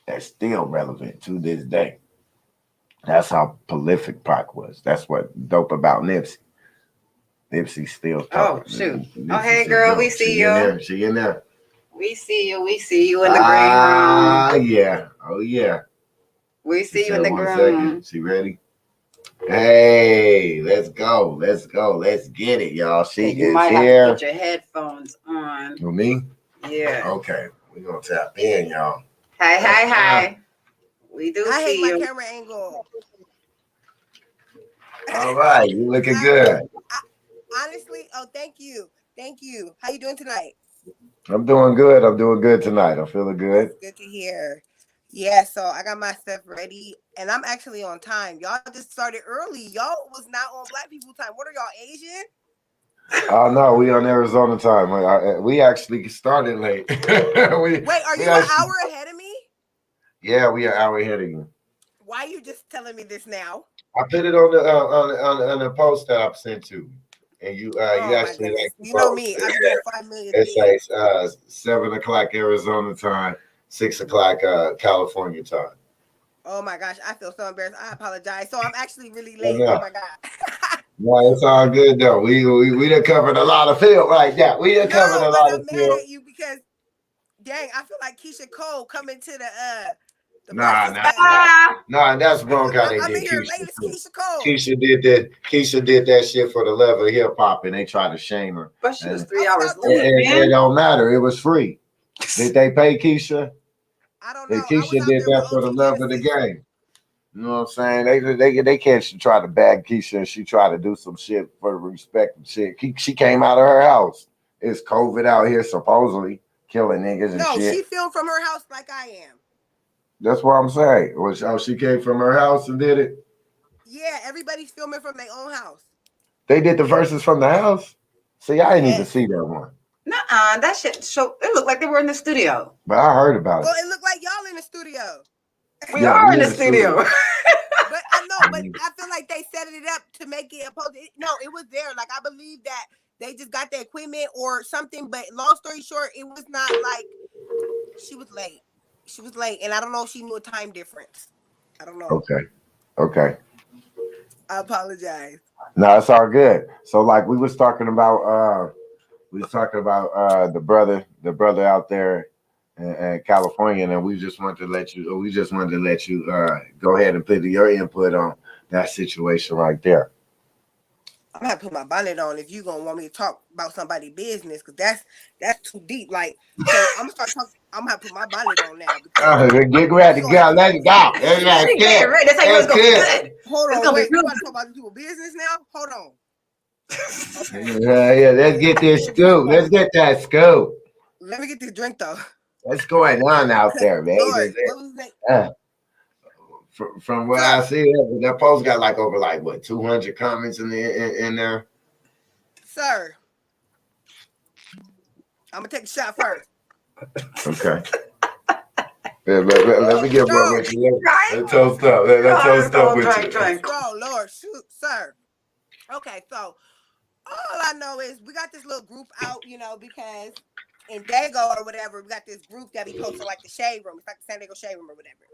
that's still relevant to this day. That's how prolific Pac was. That's what dope about Nipsey. Nipsey still talking. Oh, shoot. Nipsey Hey, girl, dope. we see She in you. there. She in there. We see you. We see you in the green room. Yeah. Oh, yeah. We see She you in said the 1 green second. room. She ready? Hey, let's go. Let's go. Let's get it, y'all. She You is might have here. to put your headphones on. Who, me? Yeah. Okay. We're going to tap in, y'all. Hi. We do I hate see my you. camera angle. All right. You looking good. Honestly, oh, thank you. Thank you. How you doing tonight? I'm doing good. I'm doing good tonight. I'm feeling good. That's good to hear. Yeah, so I got my stuff ready, and I'm actually on time. Y'all just started early. Y'all was not on Black people time. What are y'all, Asian? Oh, no. We on Arizona time. We actually started late. Wait, are you an hour ahead of me? Yeah, we are an hour ahead of you. Why are you just telling me this now? I put it on the post that I sent you. And you Oh, actually my like goodness. You know me. I'm doing 5 million it things. says 7 o'clock Arizona time, 6 o'clock California time. Oh my gosh, I feel so embarrassed. I apologize. So I'm actually really late. Oh my god. No, it's all good though. We done covered a lot of field like that. We done covered a lot I'm of mad field. at you because dang, I feel like Keisha Cole coming to the Nah, that's wrong how they I'm did in here Keisha. late as Keisha Cole. Keisha did that shit for the love of hip hop, and they tried to shame her. But she was And 3 hours without late, it man. don't matter. It was free. Did they pay Keisha? I don't know. I was Keisha out did there with that for the OG love of the Genesis. game. You know what I'm saying? They can't try to bag Keisha and she tried to do some shit for the respect and shit. She came out of her house. It's COVID out here supposedly killing niggas and No, shit. she filmed from her house like I am. That's what I'm saying. She came from her house and did it? Yeah, everybody's filming from their own house. They did the verses from the house? See, I didn't even see that one. Nuh-uh, that shit it looked like they were in the studio. But I heard about Well, it. it looked like y'all in the studio. We are in the studio. But I know, but I feel like they set it up to make it no, it was there. Like I believe that they just got the equipment or something. But long story short, it was not like she was late. She was late, and I don't know if she knew a time difference. I don't know. Okay. I apologize. No, it's all good. So like we was talking about the brother out there in California, and we just wanted to let you go ahead and put your input on that situation right there. I'm gonna put my bonnet on if you gonna want me to talk about somebody's business, because that's too deep. Like, so I'm gonna start talking. I'm gonna put my bonnet on now because Get ready to go. Let it go. Let it get right. That's how you know it's gonna be good. Hold It's on, gonna wait. be You real about to talk about these people's business now? Hold on. Okay. Yeah, let's get this scoop. Let's get that scoop. Let me get this drink though. What's going on out there, man? Lord, what was that? From what I see, that post got like over like what 200 comments in there. Sir, I'm gonna take a shot first. Okay. Let me get one with you. Let's toast up. Let's toast up with you. Oh Lord, shoot, sir. Okay, so all I know is we got this little group out, you know, because in Dago or whatever, we got this group that be posted like the shade room. It's like the San Diego shade room or whatever.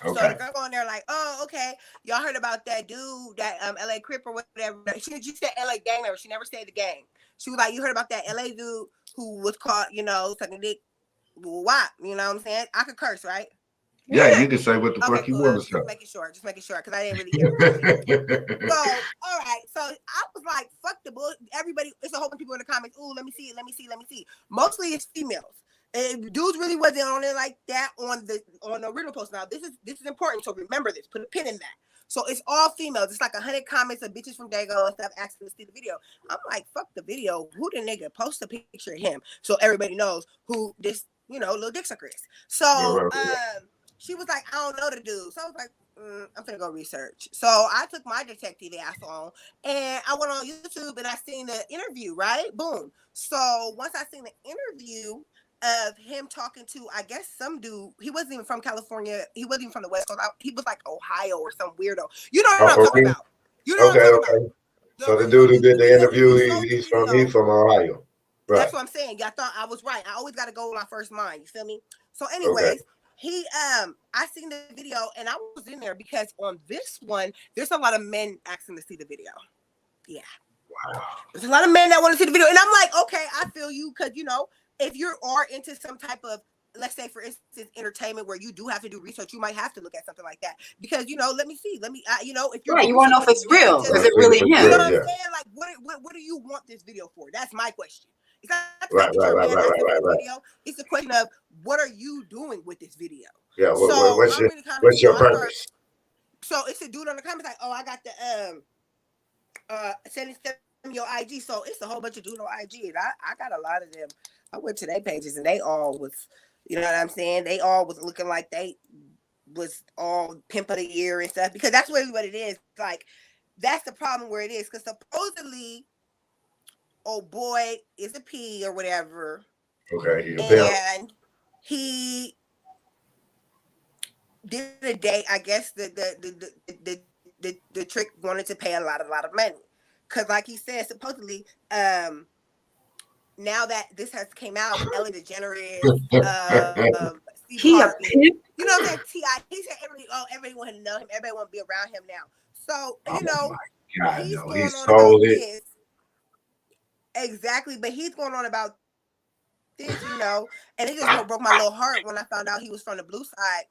Okay. So the girl going there like, oh, okay, y'all heard about that dude, that LA Crip or whatever. She said LA gang member. She never said the gang. She was like, you heard about that LA dude who was caught, you know, sucking dick. WAP, you know what I'm saying? I could curse, right? Yeah, you can say what the fuck you cool. want to say. Just making sure, because I didn't really hear it. So, all right. So I was like, fuck the bull. Everybody, it's a whole bunch of people in the comments. Ooh, let me see. Mostly it's females. And dudes really wasn't on it like that on the original post. Now this is important, so remember this. Put a pin in that. So it's all females. It's like 100 comments of bitches from Dago and stuff asking to see the video. I'm like, fuck the video. Who the nigga? Post a picture of him so everybody knows who this, you know, little dick sucker is. So she was like, I don't know the dude. So I was like, I'm gonna go research. So I took my detective ass on and I went on YouTube and I seen the interview, right? Boom. So once I seen the interview of him talking to, I guess, some dude, he wasn't even from California, he wasn't even from the West Coast, he was like Ohio or some weirdo. You know what I'm talking about. You know what I'm talking about. So the dude who did the interview, he's from Ohio. Right. That's what I'm saying. I thought I was right. I always gotta go with my first mind. You feel me? So anyways, he I seen the video and I was in there because on this one, there's a lot of men asking to see the video. Yeah. Wow. There's a lot of men that want to see the video. And I'm like, okay, I feel you, because you know, if you are into some type of, let's say for instance, entertainment where you do have to do research, you might have to look at something like that because, you know, let me see, you know, if you're right, you want to know if it's real. Is it really him? You know what I'm saying? Like, what do you want this video for? That's my question. It's not right. Video. It's a question of what are you doing with this video? Yeah. What's your purpose? So it's a dude on the comments like, oh, I got the send them your IG. So it's a whole bunch of dudes on IG, and I got a lot of them. I went to their pages, and they all was, you know what I'm saying? They all was looking like they was all pimp of the year and stuff, because that's really what it is. Like, that's the problem where it is, because supposedly, oh boy is a P or whatever. Okay. And he did a date. I guess the trick wanted to pay a lot of money, because like he said, supposedly, now that this has came out, Ellen DeGeneres, he a pimp. You know what I'm saying? T.I. He said everybody want to know him. Everybody want to be around him now. So you know, he's going on about this. Exactly, but he's going on about this, you know, and it just broke my little heart when I found out he was from the blue side,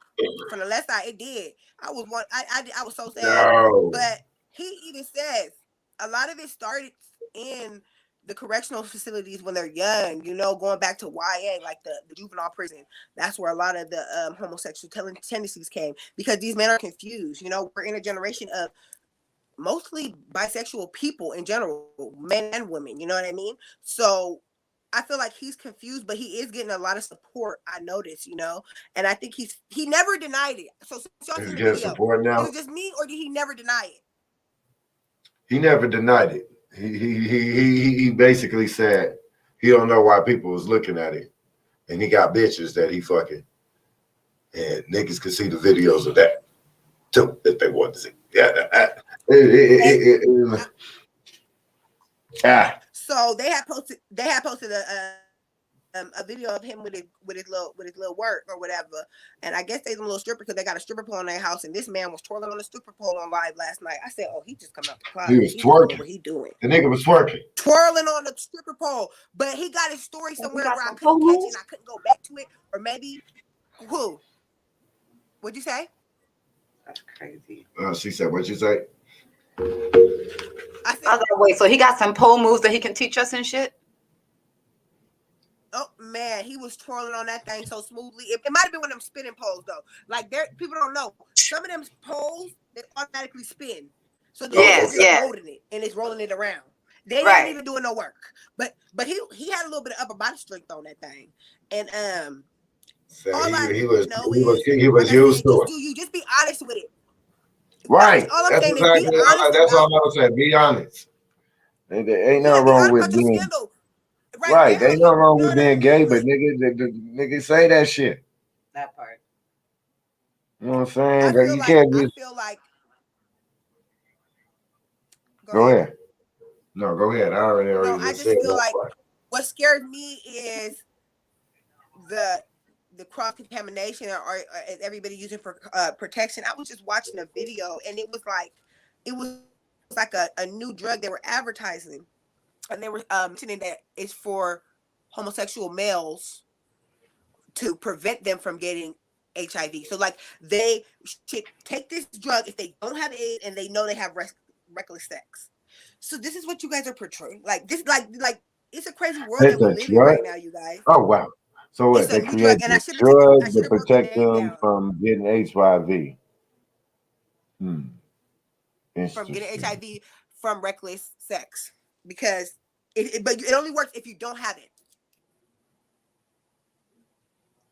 from the left side. It did. I was so sad. No. But he even says a lot of it started in the correctional facilities when they're young, you know, going back to YA, like the juvenile prison. That's where a lot of the homosexual tendencies came, because these men are confused. You know, we're in a generation of mostly bisexual people in general, men and women, you know what I mean? So I feel like he's confused, but he is getting a lot of support, I noticed, you know, and I think he never denied it. So he's getting support now. Is it just me, or did he never deny it? He never denied it. He basically said he don't know why people was looking at it, and he got bitches that he fucking, and niggas could see the videos of that too if they wanted to see. So they had posted a video of him with his little work or whatever, and I guess they's a little stripper because they got a stripper pole in their house, and this man was twirling on the stripper pole on live last night. I said, oh, he just come out the closet. He was twerking. What he doing? The nigga was twerking, twirling on the stripper pole, but he got his story somewhere where I couldn't catch it and I couldn't go back to it, or maybe who? What'd you say? That's crazy. She said, what'd you say? I I said, was like, wait, so he got some pole moves that he can teach us and shit? oh man, he was twirling on that thing so smoothly. It might have been one of them spinning poles though. Like there, people don't know some of them poles they automatically spin. So the Oh, nigga Yes, just okay. yeah, holding it and it's rolling it around. They ain't right. even doing no work. But he had a little bit of upper body strength on that thing. And So all I he know is, was like I used said, to just it. do you. Just be honest with it. Right. All I'm That's saying is be exactly honest that's about. all I was saying. Be honest. There ain't Yeah, nothing be wrong honest with about your being scandal right right. There now. ain't You nothing wrong know with what I being mean? gay, but the niggas say that shit. That part. You know what I'm saying? I That feel you like can't just go go ahead. ahead. No, go ahead. I already No, already I just said just feel that like part. what scares me is the cross contamination or is everybody using for protection. I was just watching a video and it was like a new drug they were advertising and they were mentioning that it's for homosexual males to prevent them from getting HIV. So like they should take this drug if they don't have AIDS and they know they have reckless sex. So this is what you guys are portraying. Like this, like it's a crazy world that It's we a live in drug. right now, you guys. Oh wow. So It's what? a They new drug, create and I the should have took the, I drug should to have wrote the protect name them down from getting HIV. Hmm. from getting Interesting. HIV from reckless sex because but it only works if you don't have it.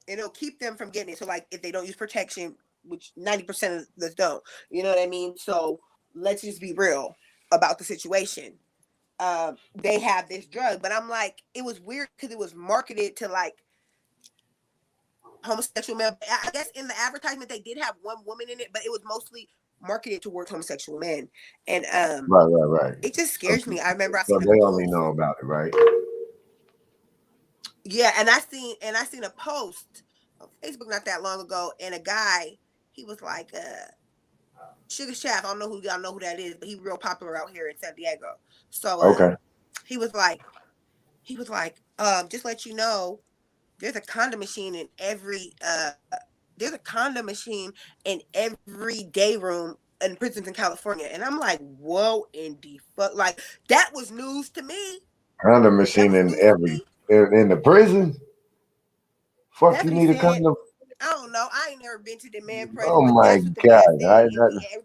It'll keep them from getting it. So like if they don't use protection, which 90% of us don't, you know what I mean? So let's just be real about the situation. They have this drug, but I'm like, it was weird because it was marketed to like homosexual men. I guess in the advertisement they did have one woman in it, but it was mostly marketed towards homosexual men. And Right. it just So, scares me. I remember I so seen a they only post. know about it, right? Yeah, and I seen a post on Facebook not that long ago, and a guy, he was like, Sugar Shaft. I don't know who y'all know who that is, but he's real popular out here in San Diego. So Okay. he was like, just let you know, there's a condom machine in every day room in prisons in California. And I'm like, whoa, in the fuck, like that was news to me. Condom That machine was in news to me. in the prison. Fuck, That's you what he need a said. condom. I don't know. I ain't never been to the man Oh prison, but my that's what the man god! said. And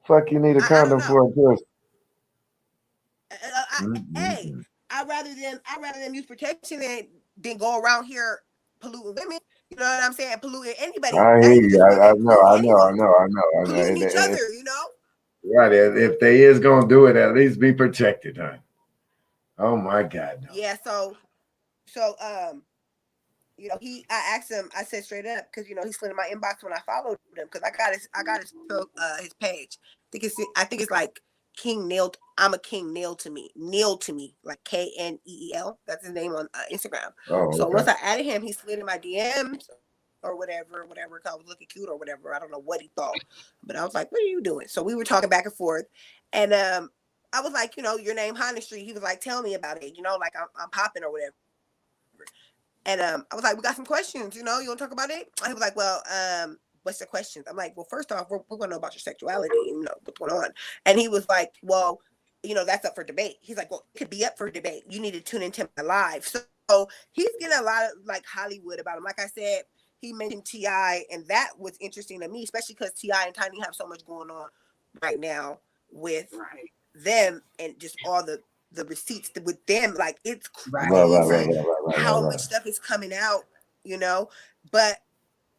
Fuck, you need a I don't condom know. for a person. Hey, Mm-mm. I'd rather them use protection than go around here polluting women. You know what I'm saying? Polluting anybody, I hear not even you. just I women, know. polluting I know. I anyone, know. I know. I know. polluting each other. You know? Right. If they is gonna do it, at least be protected, huh? Oh my god, no. Yeah. So I asked him. I said straight up because he slid in my inbox when I followed him because his page. I think it's like King Nailed. I'm a King Nail to me. Nail to me like KNEEL. That's his name on Instagram. Oh, So okay. once I added him, he slid in my DMs or whatever. Cause I was looking cute or whatever. I don't know what he thought, but I was like, "What are you doing?" So we were talking back and forth, and I was like, your name Hyde Street. He was like, "Tell me about it." Like I'm popping or whatever. And I was like, we got some questions, you want to talk about it? And he was like, well, what's the questions? I'm like, well, first off, we're going to know about your sexuality and, what's going on. And he was like, well, that's up for debate. He's like, well, it could be up for debate. You need to tune into my live. So he's getting a lot of like Hollywood about him. Like I said, he mentioned T.I. and that was interesting to me, especially because T.I. and Tiny have so much going on right now with them and just all the receipts with them. Like it's crazy how much stuff is coming out, but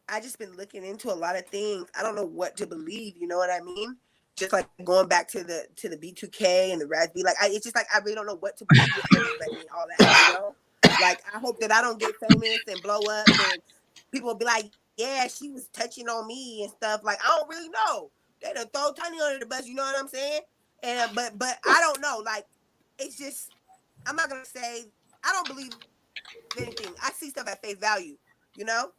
I just been looking into a lot of things. I don't know what to believe, you know what I mean? Just like going back to the B2K and the Raspberry, like it's just like I really don't know what to believe with everybody and all that, Like I hope that I don't get famous and blow up and people will be like, yeah, she was touching on me and stuff. Like I don't really know. They done throw Tiny under the bus, you know what I'm saying? And but I don't know. Like it's just I'm not gonna say I don't believe anything. I see stuff at face value, you know?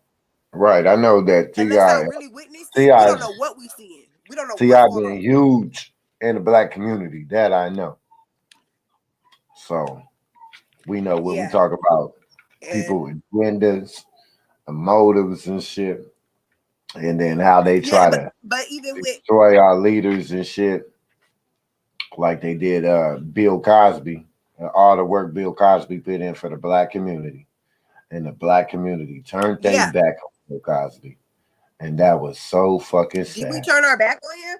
Right. I know that Unless I Ti really witnessed it, we Ti don't know what we seeing. We don't know Ti what's going being on. huge in the black community. That I know. So we know when we Yeah. talk about And people agendas, motives, and shit, and then how they yeah, try to but even with destroy our leaders and shit. like they did Bill Cosby, all the work Bill Cosby put in for the black community. And the black community turned their Yeah. back on Bill Cosby. And that was so fucking Did we sad. turn our back on him?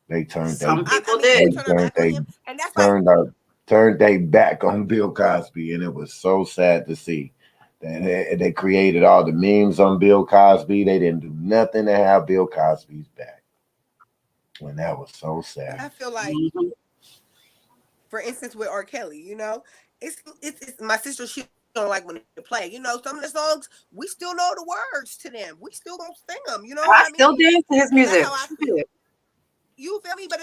They turned they Some I people mean, did we did. turn our back on him? And that's like, turned they back on Bill Cosby, and it was so sad to see. They created all the memes on Bill Cosby. They didn't do nothing to have Bill Cosby's back. When that was so I sad. feel like, Mhm. for instance, with R. Kelly, it's my sister. She don't like when they play. Some of the songs we still know the words to them. We still gonna sing them. You know what I I still mean? dance to his And that's music. how I feel. You feel me? But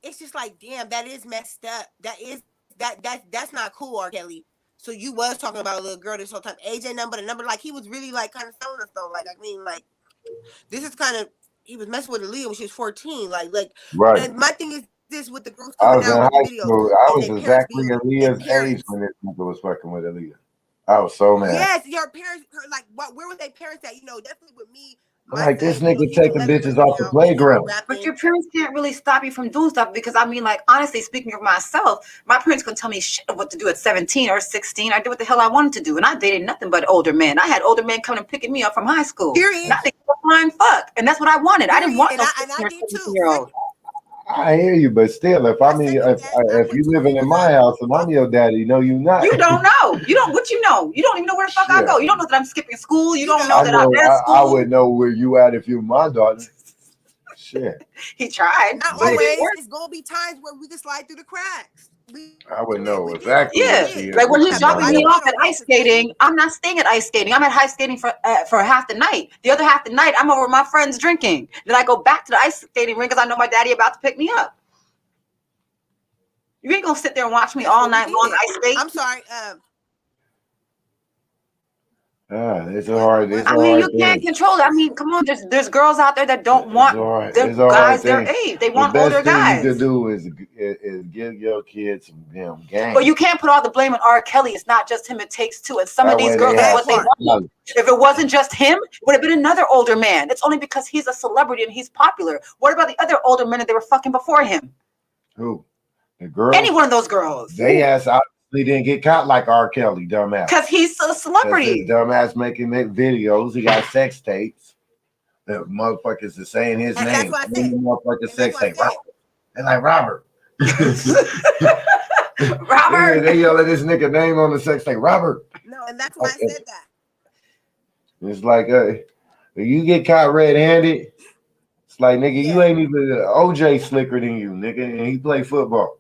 it's just like, damn, that is messed up. That's not cool, R. Kelly. So you was talking about a little girl this whole time. AJ number, the number, like he was really like kind of selling us though. Like, I mean, like this is kind of, he was messing with Aaliyah when she was 14. Like, Right. and my thing is this with the girls I coming was in out with the high videos school. I and was their parents exactly being their Aaliyah's age parents. when this nigga was fucking with Aaliyah. I was so mad. Yes, your parents, like, where were their parents at? Definitely with me, my Like son, this nigga he knew taking 11 bitches Months off the Now, and he was playground. But rapping. your parents can't really stop you from doing stuff because I mean, like, honestly, speaking of myself, my parents couldn't tell me shit of what to do at 17 or 16. I did what the hell I wanted to do, and I dated nothing but older men. I had older men coming and picking me up from high school. Period. And I think that's fine fuck. And that's what I wanted. I didn't want no And 16 I or did too. 17-year-old. I hear you, but still, if I I mean, second that. I if put you two living in fingers my up. house and I'm your daddy, no, you not. You don't know. You don't. What you know? You don't even know where the fuck I Shit. go. You don't know that I'm skipping school. You You don't don't. know I that know. I'm at school. I would know where you at if you my daughter. Shit, He tried, Not but it always. didn't work. It's gonna be times where we can slide through the cracks. I would know We did. exactly where Yeah, she is. like when if he's she dropping my me daughter. off at ice skating, I'm not staying at ice skating. I'm at ice skating for half the night. The other half the night, I'm over with my friends drinking. Then I go back to the ice skating rink because I know my daddy about to pick me up. You ain't gonna sit there and watch me That's all what we night long did. ice skate. I'm sorry. It's a hard. It's a I mean, hard you can't thing. control it. I mean, come on, there's girls out there that don't It's want a hard. their It's a hard guys their thing. age. They The want older best thing you guys. could do is give your kids some damn game. But you can't put all the blame on R. Kelly. It's not just him. It takes two. And some of That these way girls, they that's have what they That want. If it wasn't just him, it would have been another older man. It's only because he's a celebrity and he's popular. What about the other older men that they were fucking before him? Who? The girls? Any one of those girls. They ass obviously didn't get caught like R. Kelly, dumbass. Because he's a That's celebrity. his dumbass making videos. He got sex tapes. The motherfuckers are saying his And name. that's what I said. Motherfucker And sex that's what I tape. They're like Robert. Robert. They yell at this nigga name on the sex tape. Robert. No, and that's why I said that. It's like if you get caught red-handed, it's like nigga, you Yeah. ain't even OJ slicker than you, nigga, and he play football.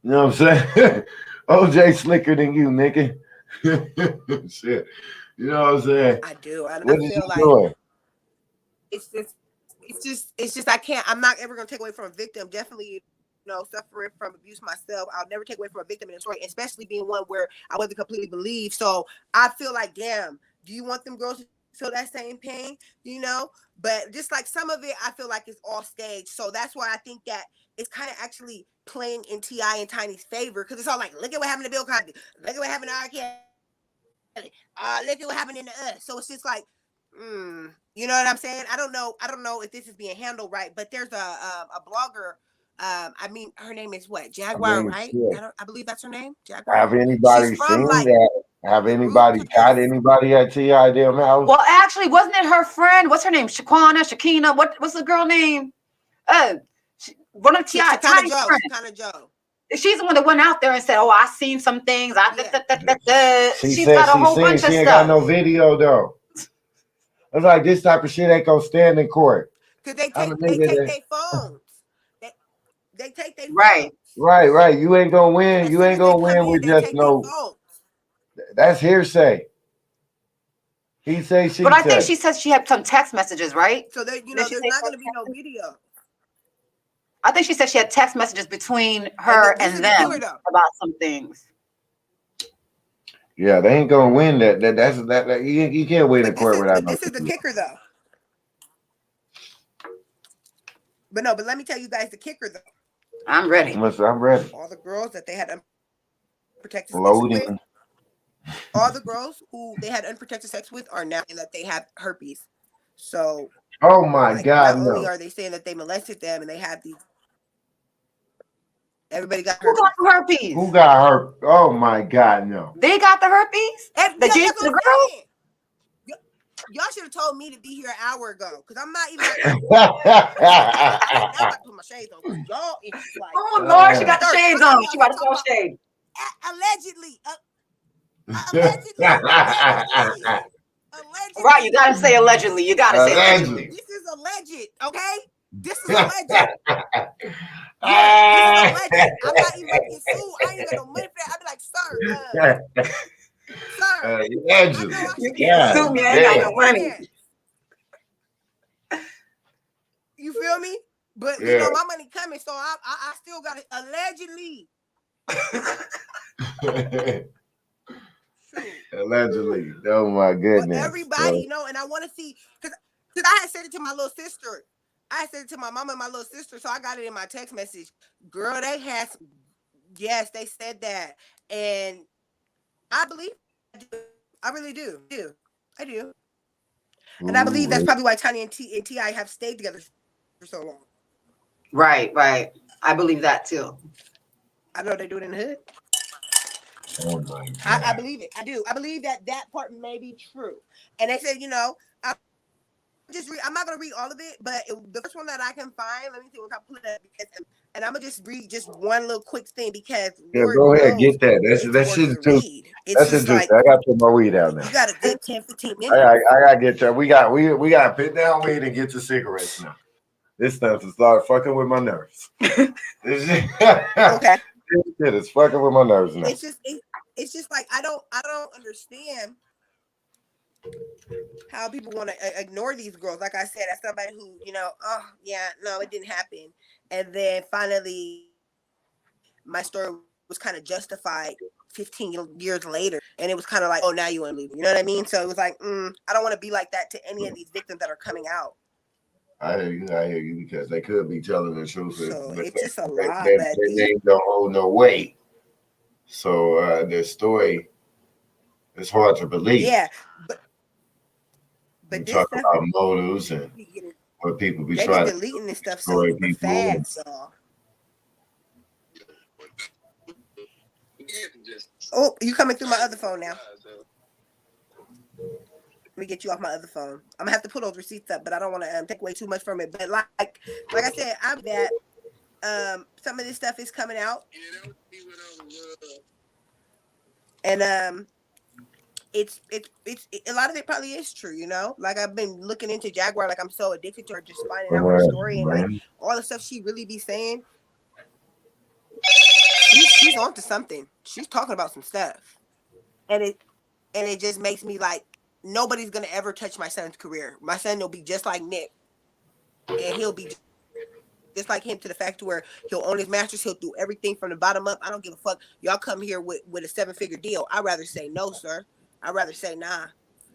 You know what I'm saying? OJ slicker than you, nigga. Shit. You know what I'm saying? I do. And What I is feel you like doing? it's just I can't. I'm not ever gonna take away from a victim. Definitely, suffering from abuse myself. I'll never take away from a victim in a story, especially being one where I wasn't completely believed. So I feel like, damn, do you want them girls to feel that same pain? But just like some of it, I feel like it's all staged. So that's why I think that it's kind of actually playing in T.I. and Tiny's favor, because it's all like, look at what happened to Bill Cosby, look at what happened to R. Kelly, look at what happened to us. So it's just like, you know what I'm saying? I don't know if this is being handled right, but there's a blogger. I mean, her name is what? Jaguar, right? I believe that's her name. Jaguar. Have anybody She's from, seen like, that? Have anybody caught anybody at T.I. damn house? Well, actually, wasn't it her friend? What's her name? Shakina? What's the girl name? One of T.I. Tiny's friends. Shakina Joe. She's the one that went out there and said, "Oh, I seen some things." She She's said got a whole bunch of she ain't stuff. got no video though. It's like this type of shit ain't gonna stand in court. Because they take their phones. They take their right. Right. You ain't gonna win. You ain't gonna win with just no. That's hearsay. He say she. But I think she said she had some text messages, right? So there's not going to be no video. I think she said she had text messages between her and them about some things. Yeah, they ain't gonna win that. You can't win in court without. This is the kicker, though. But let me tell you guys the kicker, though. I'm ready. I'm ready. All the girls that they had unprotected Loading. sex with, all the girls who they had unprotected sex with are now saying that they have herpes. So, oh my God! Not only are they saying that they molested them and they have these. Everybody got Who herpes. got the herpes? Who got her? Oh my God, no. They got the herpes? And The that's G- what the I'm girl? saying. Y'all should have told me to be here an hour ago, because I'm not even. I'm about to put my shades on. 'Cause y'all, it's just like. Oh Lord, she got the Sir, shades first of on. all, She y'all about to talking throw about shade. allegedly. Allegedly. Allegedly. Right, you gotta say allegedly. You gotta say allegedly. This is alleged, okay? This is alleged. Yeah, this is alleged. I'm not even about to get sued. I ain't got no money for that. I'd be like, sir, I know Allegedly. I You should can't be sue sued, me. but I ain't got no I'm money. not. You feel me? But you Yeah. know my money coming, so I still got it allegedly. Shoot. Allegedly. Oh my But goodness. everybody, you know, and I want to see because I had said it to my little sister. I said it to my mom and my little sister, so I got it in my text message. Girl, they had some, yes, they said that, and I believe I really do. I do. And I believe that's probably why Tiny and T.I. have stayed together for so long. Right. I believe that too. I know they do it in the hood. Oh my God. I believe it. I do. I believe that part may be true. And they said, you know, I'm not gonna read all of it, but the first one that I can find, let me see what I put up, and I'm gonna just read just one little quick thing because Lord go ahead, knows get that. That's worth shit the too. read. It's That's just interesting. like I got to put my weed out now. you got a good 10-15 minutes. I gotta get that. We got to put down weed and get to cigarettes now. This stuff to start fucking with my nerves. This shit, Okay. this shit is fucking with my nerves now. It's just like I don't understand how people want to ignore these girls. Like I said, as somebody who, you know, oh yeah, no, it didn't happen. And then finally my story was kind of justified 15 years later. And it was kind of like, oh, now you want to leave. You know what I mean? So it was like, I don't want to be like that to any of these victims that are coming out. I hear you because they could be telling the truth. So But it's just a lot. their name don't hold no weight. So their story is hard to believe. Yeah. But you this talk stuff, about motives and what people be they trying be to deleting this stuff destroy so people. fast, y'all. Oh, you coming through my other phone now? Let me get you off my other phone. I'm gonna have to pull those receipts up, but I don't want to take away too much from it. But like I said, I'm that some of this stuff is coming out, and it's a lot of it probably is true. You know, like I've been looking into Jaguar, like I'm so addicted to her, just finding out her story and like all the stuff she really be saying. She's onto something. She's talking about some stuff, and it just makes me like nobody's gonna ever touch my son's career. My son will be just like Nick, and he'll be just like him to the fact where he'll own his masters. He'll do everything from the bottom up. I don't give a fuck. Y'all come here with a 7-figure deal. I'd rather say no, sir. I'd rather say nah,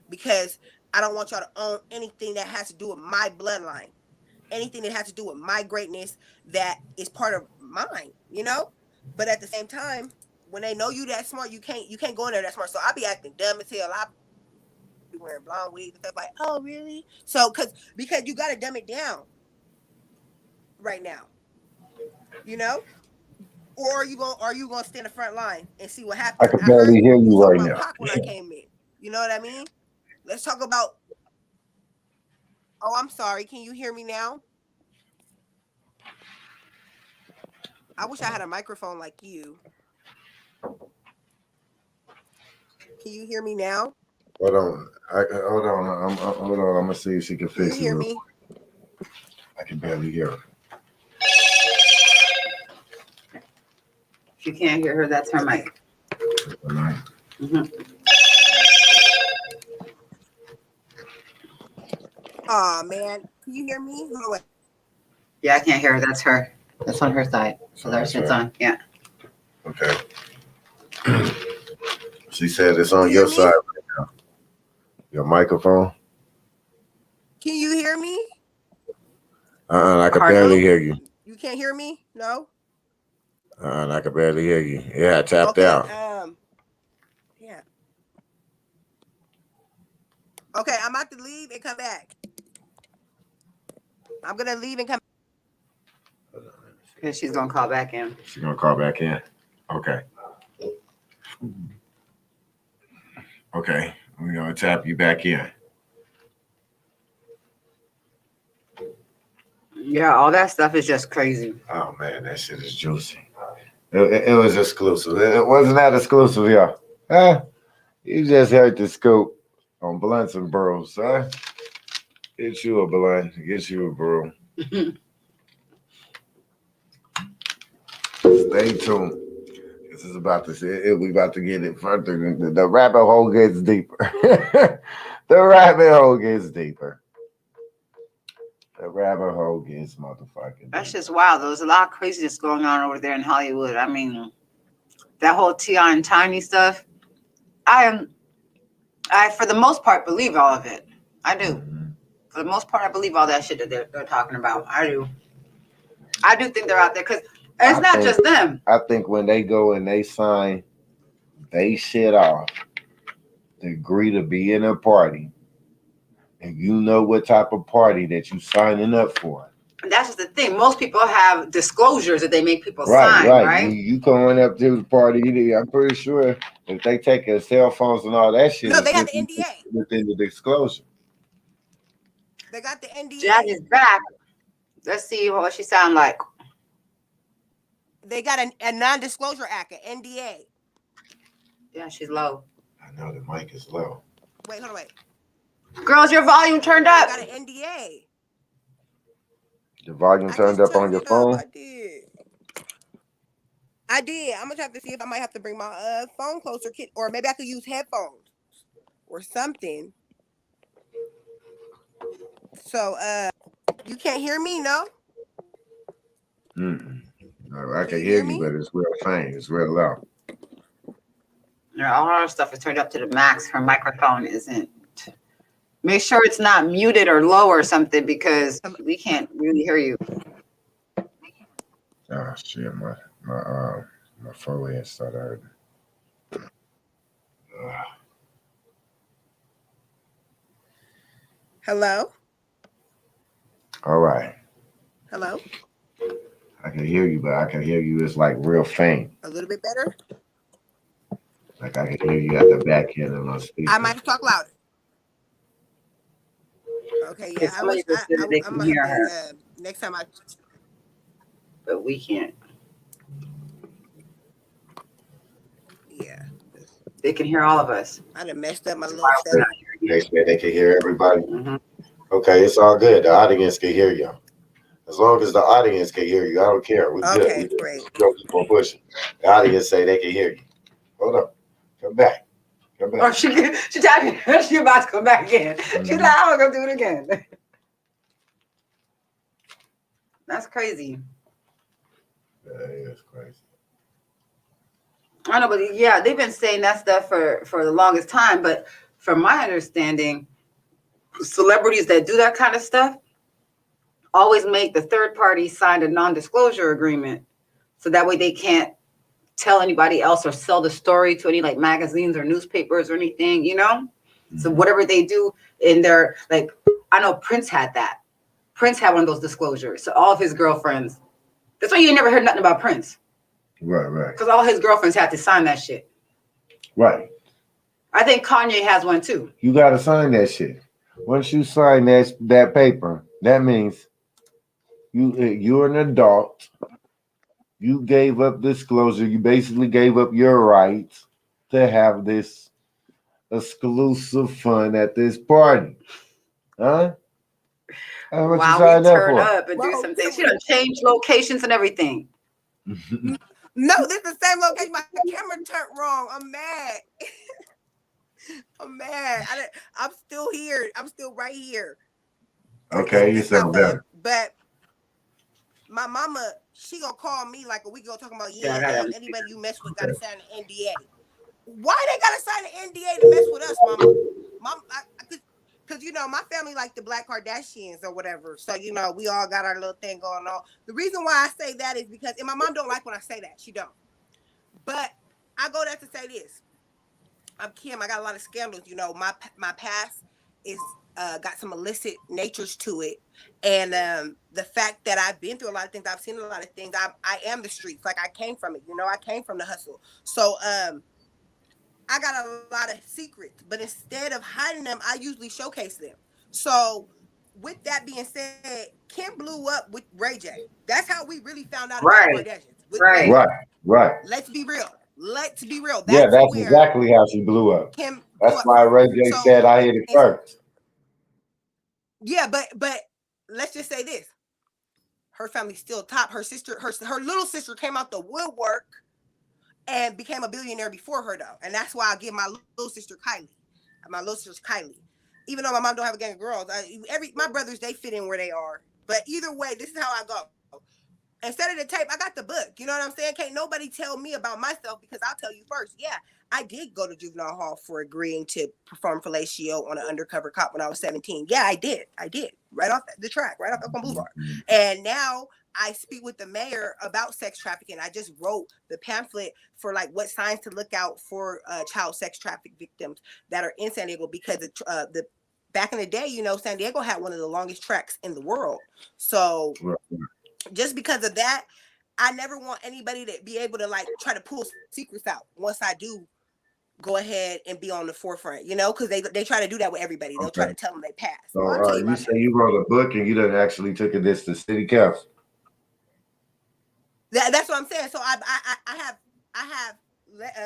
because I don't want y'all to own anything that has to do with my bloodline, anything that has to do with my greatness that is part of mine. You know, but at the same time, when they know you that smart, you can't go in there that smart. So I be acting dumb as hell. I be wearing blonde wigs and stuff like, oh really? So because you got to dumb it down right now, you know. Or are you gonna stand in the front line and see what happens? I can barely hear you right now. Pac when I came in, you know what I mean? Let's talk about. Oh, I'm sorry. Can you hear me now? I wish I had a microphone like you. Can you hear me now? Hold on. Hold on. Hold on. I'm gonna see if she can fix it. Can you hear me? I can barely hear her. If you can't hear her, that's her mic. Oh man, can you hear me? Yeah, I can't hear her. That's her. That's on her side. So their shit's on. Yeah. Okay. She said it's on your side right now. Your microphone. Can you hear me? I can barely hear you. You can't hear me? No. I can barely hear you. Yeah, I tapped out. Yeah. Okay, I'm about to leave and come back. I'm gonna leave and come. Because she's gonna call back in. She's gonna call back in. Okay. Okay. We're gonna tap you back in. Yeah, all that stuff is just crazy. Oh man, that shit is juicy. It was exclusive. It wasn't that exclusive, y'all. Huh? You just heard the scoop on Bluntz&Brewz, huh? Get you a blunt, get you a brew. Stay tuned. This is about to say we about to get it further. The rabbit hole gets deeper. The rabbit hole gets deeper. The rabbit hole gets motherfucking. That's just wild. There's a lot of craziness going on over there in Hollywood. I mean, that whole T.I. and Tiny stuff. I for the most part believe all of it. I do. Mm-hmm. For the most part, I believe all that shit that they're talking about. I do. I do think they're out there because it's not just them. I think when they go and they sign they shit off to agree to be in a party, and you know what type of party that you signing up for. And that's just the thing. Most people have disclosures that they make people sign, right? You going up to the party, I'm pretty sure if they take their cell phones and all that shit, No, they got the NDA. Within the disclosure. They got the NDA. Jazzy's back. Let's see what she sound like. They got a non-disclosure act, an NDA. Yeah, she's low. I know the mic is low. Wait, hold on, wait. Girls, your volume turned up. They got an NDA. The volume turned up on your phone? I did. I'm gonna have to see if I might have to bring my phone closer, or maybe I could use headphones or something. So, you can't hear me, no? No, I can hear you, but it's real faint. It's real loud. Yeah, all our stuff is turned up to the max. Her microphone isn't. Make sure it's not muted or low or something because we can't really hear you. Oh shit, my forehead started hurting. Hello? All right. Hello? I can hear you, but I can hear you. It's like real faint. A little bit better? Like I can hear you at the back end of my speaker. I might have to talk louder. Okay, yeah. I wish they can hear her. Next time But we can't. Yeah. They can hear all of us. I done messed up my little stuff. They said they can hear everybody. Mm-hmm. Okay, it's all good. The audience can hear you. As long as the audience can hear you, I don't care. We're good. Okay, great. Don't keep on pushing. The audience say they can hear you. Hold on. Come back. Oh, she about to come back in. She's like, I'm gonna do it again. That's crazy. That is crazy. I know, but yeah, they've been saying that stuff for the longest time. But from my understanding, celebrities that do that kind of stuff always make the third party sign a non-disclosure agreement, so that way they can't tell anybody else or sell the story to any like magazines or newspapers or anything, you know? So whatever they do in their, like, I know Prince had that. Prince had one of those disclosures. So all of his girlfriends, that's why you never heard nothing about Prince. Right. Because all his girlfriends had to sign that shit. Right. I think Kanye has one too. You got to sign that shit. Once you sign that paper, that means you're an adult. You gave up disclosure. You basically gave up your rights to have this exclusive fun at this party. Huh? While we turn up and do some things. You know, change locations and everything. No, this is the same location. My camera turned wrong. I'm mad. I'm mad. I'm still here. I'm still right here. Okay, you sound better. But my mama, she gonna call me like a week ago talking about anybody you mess with gotta sign an NDA. Why they gotta sign an NDA to mess with us, mama? Because you know my family like the Black Kardashians or whatever. So you know we all got our little thing going on. The reason why I say that is because, and my mom don't like when I say that. She don't. But I go there to say this. I'm Kim. I got a lot of scandals. You know my past is got some illicit natures to it. And the fact that I've been through a lot of things, I've seen a lot of things. I am the streets. Like, I came from it, you know, I came from the hustle. So I got a lot of secrets, but instead of hiding them, I usually showcase them. So with that being said, Kim blew up with Ray J. That's how we really found out about the Right. Kardashians. With Right. Ray J. Right. Let's be real. Let's be real. Yeah, That's that's where exactly how she blew up. Kim blew That's up why from. Ray J So, said I hit it first. yeah, but let's just say this. Her family's still top. Her sister, her little sister came out the woodwork and became a billionaire before her, though. And that's why I give my little sister Kylie. My little sister's Kylie. Even though my mom don't have a gang of girls, my brothers, they fit in where they are. But either way, this is how I go. Instead of the tape, I got the book. You know what I'm saying? Can't nobody tell me about myself, because I'll tell you first. Yeah, I did go to juvenile hall for agreeing to perform fellatio on an undercover cop when I was 17. Yeah, I did. Right off the track, right off Oakland Boulevard. And now I speak with the mayor about sex trafficking. I just wrote the pamphlet for like what signs to look out for child sex traffic victims that are in San Diego, because the back in the day, you know, San Diego had one of the longest tracks in the world. So just because of that, I never want anybody to be able to like try to pull secrets out once I do go ahead and be on the forefront, you know, because they try to do that with everybody. They'll try to tell them they passed. So I'll tell you say you wrote a book and you done actually took this to city council. That's what I'm saying. So I have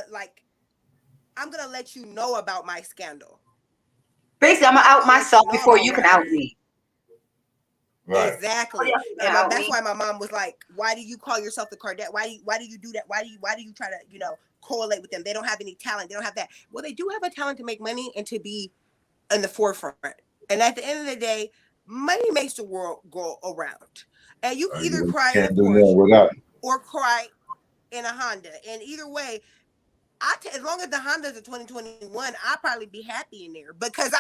like, I'm gonna let you know about my scandal. Basically, I'm gonna out myself before you can out me. Right. Exactly. And that's why my mom was like, "Why do you call yourself the Kardashian? Why do you do that? Why do you try to, you know, correlate with them? They don't have any talent. They don't have that. Well, they do have a talent to make money and to be in the forefront. And at the end of the day, money makes the world go around. And you can either cry in a Porsche or cry in a Honda. And either way, as long as the Honda's a 2021, I'll probably be happy in there, because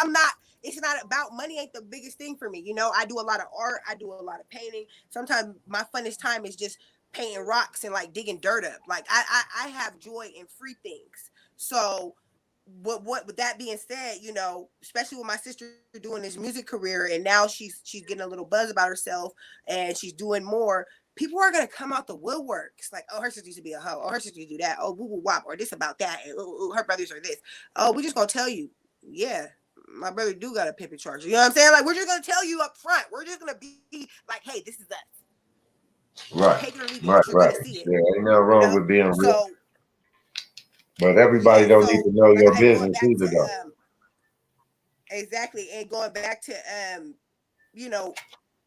it's not about money. Ain't the biggest thing for me. You know, I do a lot of art. I do a lot of painting. Sometimes my funnest time is just painting rocks and like digging dirt up. Like I have joy in free things. So what with that being said, you know, especially with my sister doing this music career, and now she's getting a little buzz about herself and she's doing more, people are gonna come out the woodwork. It's like, oh, her sister used to be a hoe. Oh, her sister used to do that. Oh, woo woo wop, or this about that. And, her brothers are this. Oh, we just gonna tell you, yeah, my brother do got a pimping charge. You know what I'm saying? Like, we're just gonna tell you up front. We're just gonna be like, hey, this is us. Right. Take it or leave it. Right. You're gonna see it. Yeah, ain't nothing wrong with being real. So, but everybody don't need to know your business either, though. Exactly, and going back to you know,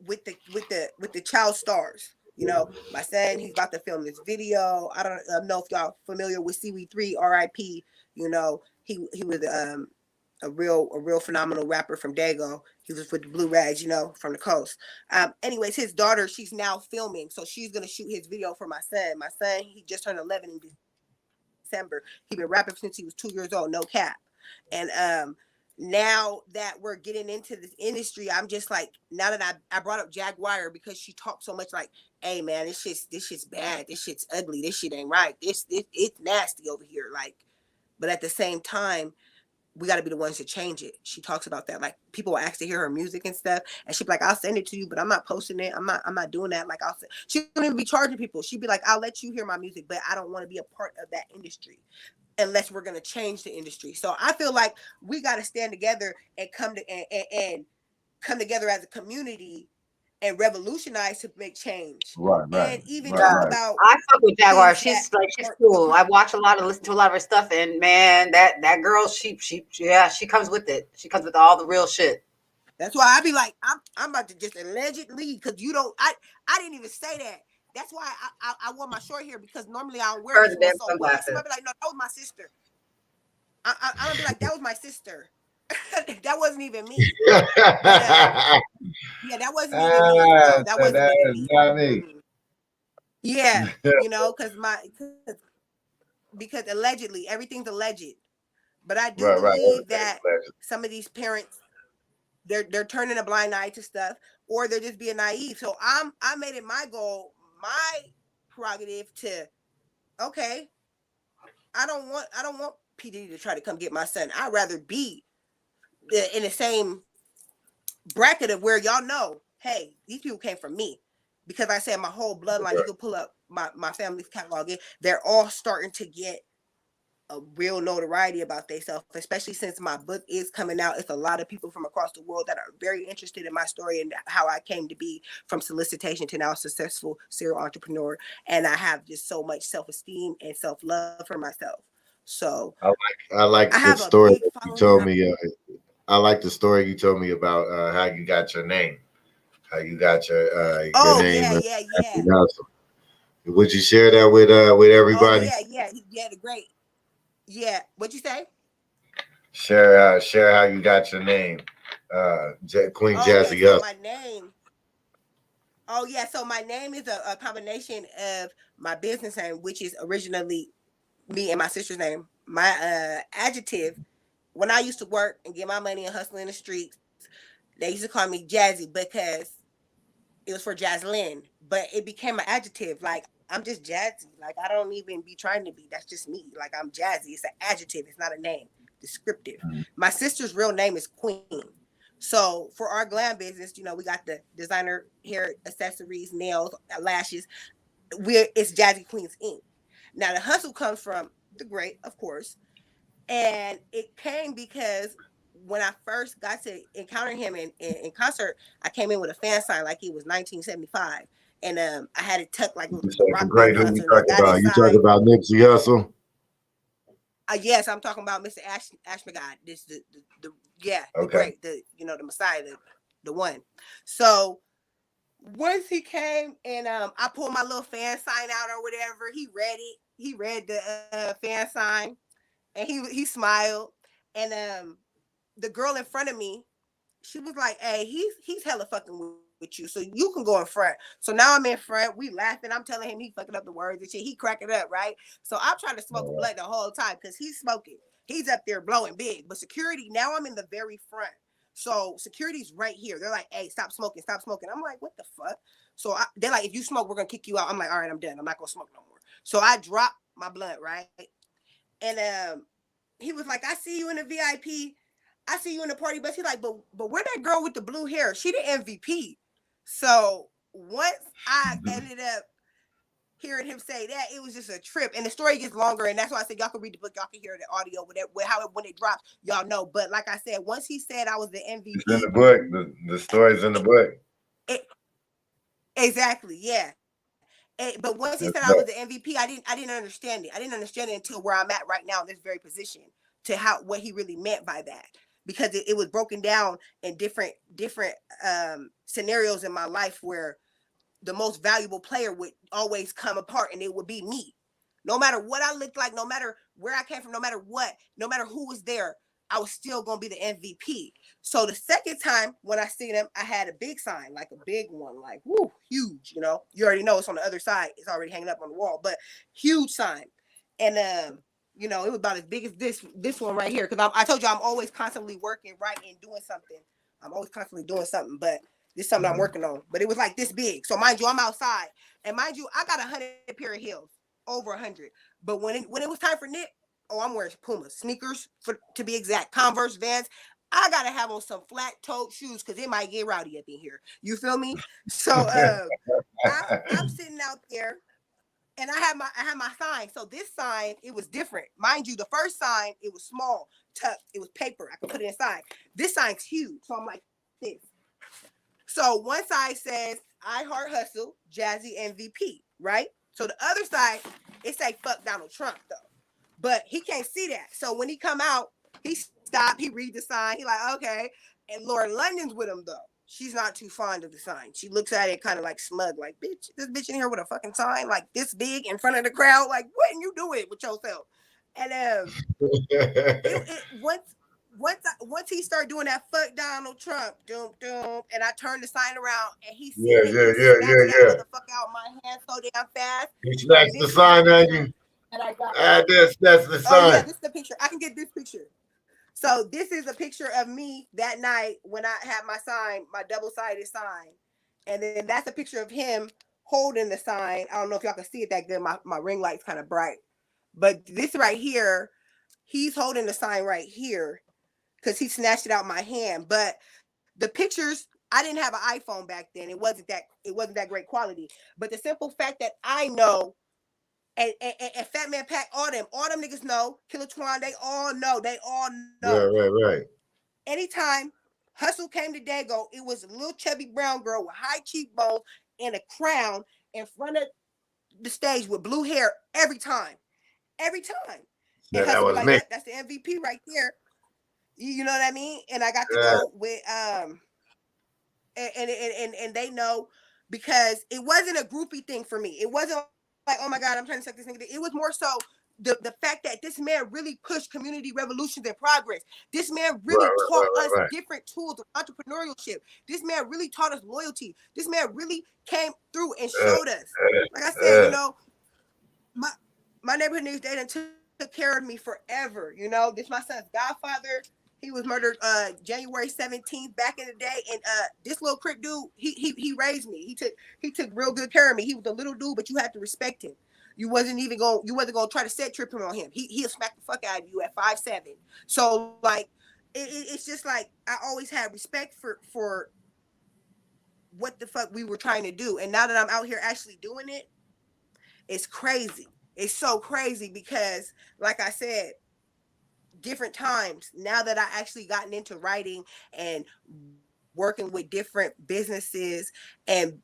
with the child stars. You know, my son, he's about to film this video. I don't know if y'all familiar with CW3, RIP. You know, he was a real phenomenal rapper from Dago. He was with the Blue Rags, you know, from the coast. Anyways, his daughter, she's now filming, so she's gonna shoot his video for my son. My son, he just turned 11 in December. He been rapping since he was 2 years old, no cap. And now that we're getting into this industry, I'm just like, now that I brought up Jaguar because she talks so much like, hey man, this shit's bad, this shit's ugly, this shit ain't right, it's nasty over here. Like, but at the same time, we got to be the ones to change it. She talks about that. Like, people will ask to hear her music and stuff, and she'd be like, I'll send it to you, but I'm not posting it. I'm not doing that. Like, she wouldn't even be charging people. She'd be like, I'll let you hear my music, but I don't want to be a part of that industry unless we're going to change the industry. So I feel like we got to stand together and come together as a community and revolutionize to make change. Right. And even talk about, I fuck with Jaguar. She's cool. I watch listen to a lot of her stuff, and man, that girl, she comes with it. She comes with all the real shit. That's why I be like, I'm about to just allegedly, because you don't, I didn't even say that. That's why I wore my short hair, because normally I don't wear this one. So what? Somebody be like, no, that was my sister. I'm gonna be like, that was my sister. That wasn't even me. But, yeah, that wasn't even me. No, that wasn't even me. Yeah, you know, because allegedly everything's alleged. But I do believe that some of these parents, they're turning a blind eye to stuff, or they're just being naive. So I made it my goal, my prerogative to, okay, I don't want PD to try to come get my son. I'd rather be in the same bracket of where y'all know, hey, these people came from me. Because I said my whole bloodline, you can pull up my family's catalog. They're all starting to get a real notoriety about themselves, especially since my book is coming out. It's a lot of people from across the world that are very interested in my story and how I came to be from solicitation to now a successful serial entrepreneur. And I have just so much self-esteem and self-love for myself. So I like I the have a story big that you following. told me. I like the story you told me about how you got your name, how you got your name. Yeah. Would you share that with Oh everybody? yeah, the great. Yeah, what'd you say? Share how you got your name, Queen Oh yeah, Jazzy so Hussle. my name. Oh yeah, so my name is a combination of my business name, which is originally me and my sister's name. My adjective, when I used to work and get my money and hustle in the streets, they used to call me Jazzy because it was for Jaslyn, but it became an adjective. Like I'm just Jazzy. Like I don't even be trying to be. That's just me. Like I'm Jazzy. It's an adjective. It's not a name. Descriptive. My sister's real name is Queen. So for our glam business, we got the designer hair accessories, nails, lashes. It's Jazzy Queens Inc. Now the hustle comes from the great, of course, and it came because when I first got to encounter him in concert, I came in with a fan sign like it was 1975. And I had it tucked like it was You a say the rock band great who you concert. And I talking got about? You talking inside. about Nipsey Hussle? Yes, I'm talking about Mr. Ashmagad. This the Okay. great, the Messiah, the one. So once he came and I pulled my little fan sign out or whatever, he read it. He read the fan sign and he smiled. And the girl in front of me, she was like, "Hey, he's hella fucking with you, so you can go in front." So now I'm in front. We laughing. I'm telling him he fucking up the words and shit. He cracking up, right? So I'm trying to smoke a blunt the whole time because he's smoking. He's up there blowing big, but security. Now I'm in the very front. So security's right here. They're like, "Hey, stop smoking, stop smoking." I'm like, "What the fuck?" So they're like, "If you smoke, we're gonna kick you out." I'm like, "All right, I'm done. I'm not gonna smoke no more." So I dropped my blunt, right? And he was like, "I see you in the VIP. I see you in the party bus." He's like, but where that girl with the blue hair? She the MVP. So once I ended up hearing him say that, it was just a trip. And the story gets longer, and that's why I said y'all can read the book, y'all can hear the audio, whatever, when it drops, y'all know. But like I said, once he said I was the MVP, it's in the book. The story's in the book. Exactly, yeah. But once he said I was the MVP, I didn't understand it. I didn't understand it until where I'm at right now in this very position to what he really meant by that, because it was broken down in different scenarios in my life where the most valuable player would always come apart, and it would be me. No matter what I looked like, no matter where I came from, no matter what, no matter who was there, I was still gonna be the MVP. So the second time when I seen him, I had a big sign, like a big one, like whoo, huge. You already know it's on the other side. It's already hanging up on the wall, but huge sign. And it was about as big as this one right here. Because I told you I'm always constantly working, writing, doing something. I'm always constantly doing something, but this is something I'm working on. But it was like this big. So mind you, I'm outside, and mind you, I got 100 pair of heels, over 100. But when it was time for knit, I'm wearing Puma sneakers, to be exact, Converse, Vans. I gotta have on some flat-toed shoes because it might get rowdy up in here. You feel me? So I'm sitting out there, and I had my sign. So this sign, it was different. Mind you, the first sign, it was small, tucked. It was paper. I could put it inside. This sign's huge. So I'm like this. So one side says, "I heart hustle, Jazzy MVP," right? So the other side, it say "fuck Donald Trump" though. But he can't see that. So when he come out, he stopped, he read the sign, he like, okay. And Laura London's with him though. She's not too fond of the sign. She looks at it kind of like smug, like, "Bitch, this bitch in here with a fucking sign like this big in front of the crowd. Like, what you do it with yourself?" And once he started doing that "fuck Donald Trump," doom, and I turned the sign around and he seen it, he snatched that motherfucker out of my hand so damn fast. He snatched the sign at you. And I got that's the sign. Oh yeah, this is the picture. I can get this picture. So this is a picture of me that night when I had my sign, my double-sided sign. And then that's a picture of him holding the sign. I don't know if y'all can see it that good. My ring light's kind of bright. But this right here, he's holding the sign right here because he snatched it out of my hand. But the pictures, I didn't have an iPhone back then. It wasn't that great quality. But the simple fact that I know, and Fat Man Pack, all them niggas know, Killer Twan, they all know. Right. Anytime Hustle came to Dago, it was a little chubby brown girl with high cheekbones and a crown in front of the stage with blue hair every time. And Yeah, that Hustle be was like, me. yep, that's the MVP right there. You know what I mean? And I got to Yeah. go with and they know, because it wasn't a groupie thing for me. It wasn't like, oh my God, I'm trying to suck this nigga. It was more so the fact that this man really pushed community revolutions and progress. This man really taught us Right. different tools of entrepreneurship. This man really taught us loyalty. This man really came through and showed us. Like I said, you know, my neighborhood niggas, they done took care of me forever. You know, this my son's godfather. He was murdered January 17th back in the day, and this little crick dude, he raised me. He took real good care of me. He was a little dude, but you had to respect him. You wasn't gonna try to set trip him on him. He'll smack the fuck out of you at 5'7". So like it's just like I always had respect for what the fuck we were trying to do. And now that I'm out here actually doing it, it's crazy. It's so crazy because, like I said, different times now that I actually gotten into writing and working with different businesses and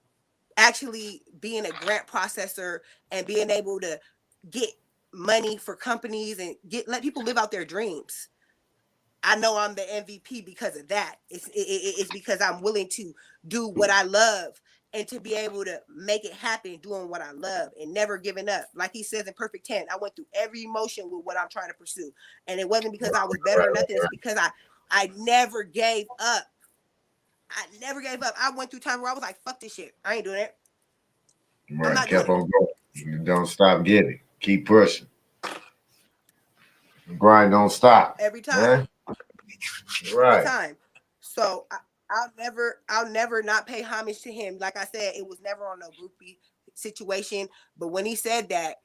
actually being a grant processor and being able to get money for companies and let people live out their dreams. I know I'm the MVP because of that. It's because I'm willing to do what I love and to be able to make it happen doing what I love and never giving up. Like he says in Perfect 10, I went through every emotion with what I'm trying to pursue. And it wasn't because I was better or nothing. It's because I never gave up. I went through times where I was like, fuck this shit. I ain't doing it. Right. I'm kept on going. You don't stop getting. Keep pushing. The grind don't stop. Every time. Right. Every time. So I'll never not pay homage to him. Like I said, it was never on no groupie situation. But when he said that,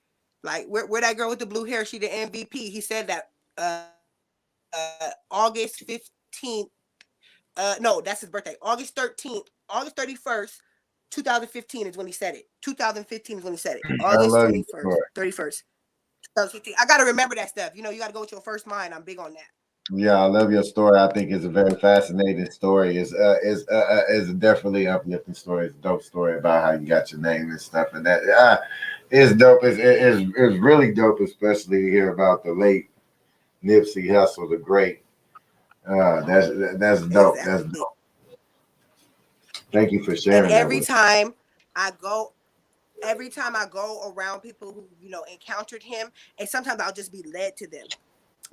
like where that girl with the blue hair, she the MVP. He said that August 15th. No, that's his birthday. August 13th, August 31st, 2015 is when he said it. 2015 is when he said it. August 21st, 31st, 2015. I gotta remember that stuff. You know, you gotta go with your first mind. I'm big on that. Yeah, I love your story. I think it's a very fascinating story. It's a definitely uplifting story. It's a dope story about how you got your name and stuff, and that it's dope. It's really dope, especially to hear about the late Nipsey Hussle, the great. That's dope. Exactly. That's dope. Thank you for sharing. And every time I go around people who, you know, encountered him, and sometimes I'll just be led to them.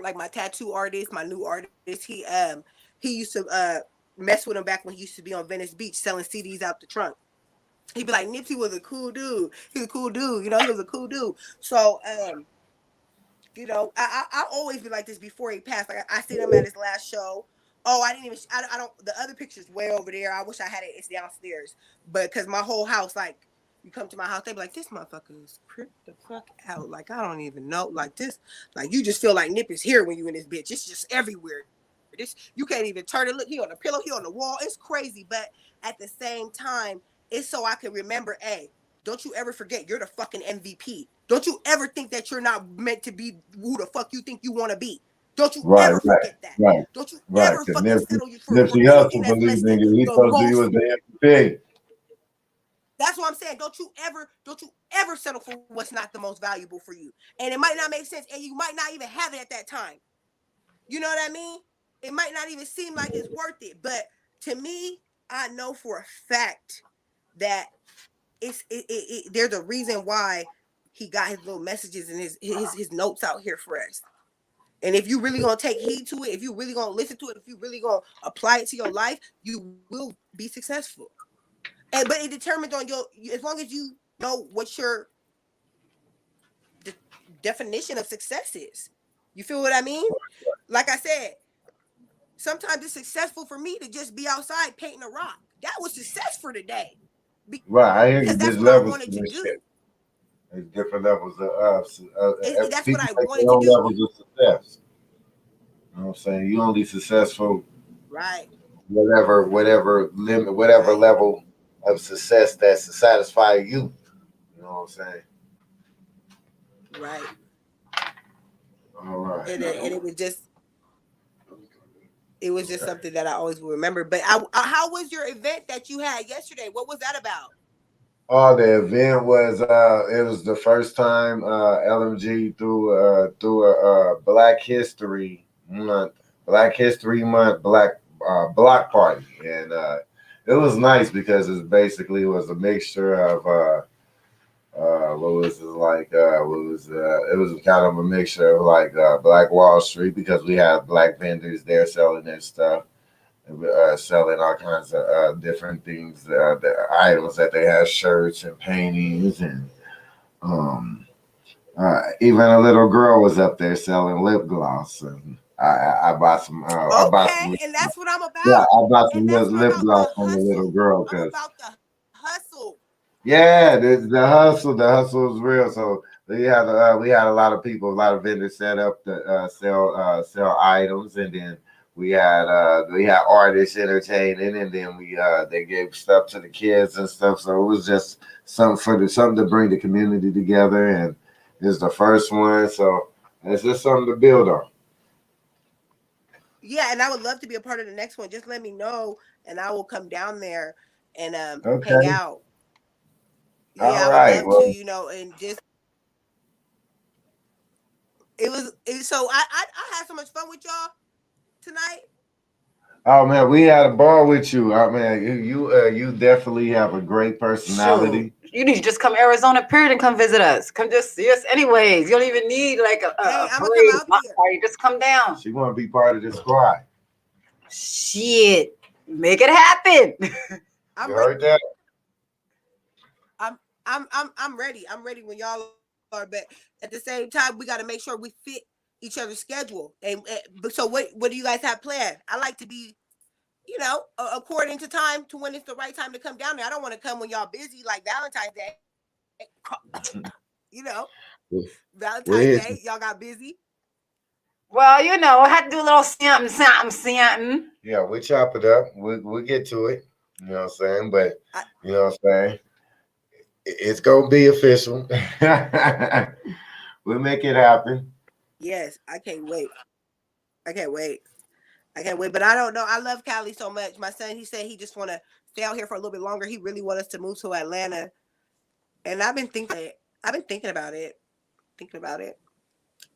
Like my tattoo artist, my new artist, he used to mess with him back when he used to be on Venice Beach selling CDs out the trunk. He'd be like, Nipsey was a cool dude. He was a cool dude. You know, he was a cool dude. So, you know, I always be like this before he passed. Like I seen him at his last show. Oh, I don't, the other picture's way over there. I wish I had it. It's downstairs. But because my whole house, like, you come to my house, they be like, this motherfucker is creeped the fuck out. Like, I don't even know. Like this, like you just feel like Nip is here when you in this bitch. It's just everywhere. You can't even turn it. Look, he on the pillow, he on the wall. It's crazy. But at the same time, it's so I can remember, hey, don't you ever forget you're the fucking MVP. Don't you ever think that you're not meant to be who the fuck you think you want to be. Don't you ever forget that. Right. Don't you ever fucking settle you for Nipsey Hussle believes in you. He told you was the MVP. That's what I'm saying. Don't you ever settle for what's not the most valuable for you. And it might not make sense, and you might not even have it at that time. You know what I mean? It might not even seem like it's worth it. But to me, I know for a fact that there's a reason why he got his little messages and his notes out here for us. And if you really gonna take heed to it, if you really gonna listen to it, if you really gonna apply it to your life, you will be successful. But it determines on as long as you know what your definition of success is. You feel what I mean? Like I said, sometimes it's successful for me to just be outside painting a rock. That was success for today. Right, I hear you. That's what I wanted to do. Shit. There's different levels of that's what I wanted to do. Levels of success. You know what I'm saying? You only successful right whatever limit, whatever level of success that's to satisfy you. You know what I'm saying? Right. All right. And it was just something that I always will remember. But how was your event that you had yesterday? What was that about? Oh, the event was it was the first time LMG through a Black History Month block party, and it was nice because it was a mixture of what was it like? It was kind of a mixture of like Black Wall Street because we had black vendors there selling their stuff, selling all kinds of different things, the items that they have, shirts and paintings, and um, even a little girl was up there selling lip gloss, and I bought some. I bought Okay, some. and that's what I'm Yeah, about. I bought some And that's what I'm lip about, gloss the from the little hustle. girl I'm because. about the hustle. Yeah, the hustle was real. So we had a lot of people, a lot of vendors set up to sell items, and then we had artists entertaining, and then they gave stuff to the kids and stuff. So it was just something to bring the community together, and it's the first one, so it's just something to build on. Yeah, and I would love to be a part of the next one. Just let me know, and I will come down there and hang Okay, out. Yeah, all I would right. love to, Well, and just so I had so much fun with y'all tonight. oh man, we had a ball with you. Oh man, you definitely have a great Shoot, personality. you need to just come Arizona, period, and come visit us. Come just see us, anyways. You don't even need like Hey, a I'm gonna come parade out block there. party. Just come down. She want to be part of this squad. Shit, make it happen. I'm You ready. heard that? I'm ready. I'm ready when y'all are, but at the same time, we got to make sure we fit each other's schedule. And so, what do you guys have planned? I like to be, according to time to when it's the right time to come down there. I don't want to come when y'all busy, like Valentine's Day. you know, Valentine's We Day, y'all got busy. Well, I had to do a little something. yeah, we chop it up. We'll get to it. You know what I'm saying? But I, you know what I'm saying? It's gonna be official. We'll make it happen. yes, I can't wait. I can't wait. I can't wait. But I don't know. I love Cali so much. My son, he said he just want to stay out here for a little bit longer. He really want us to move to Atlanta. And I've been thinking about it. Thinking about it.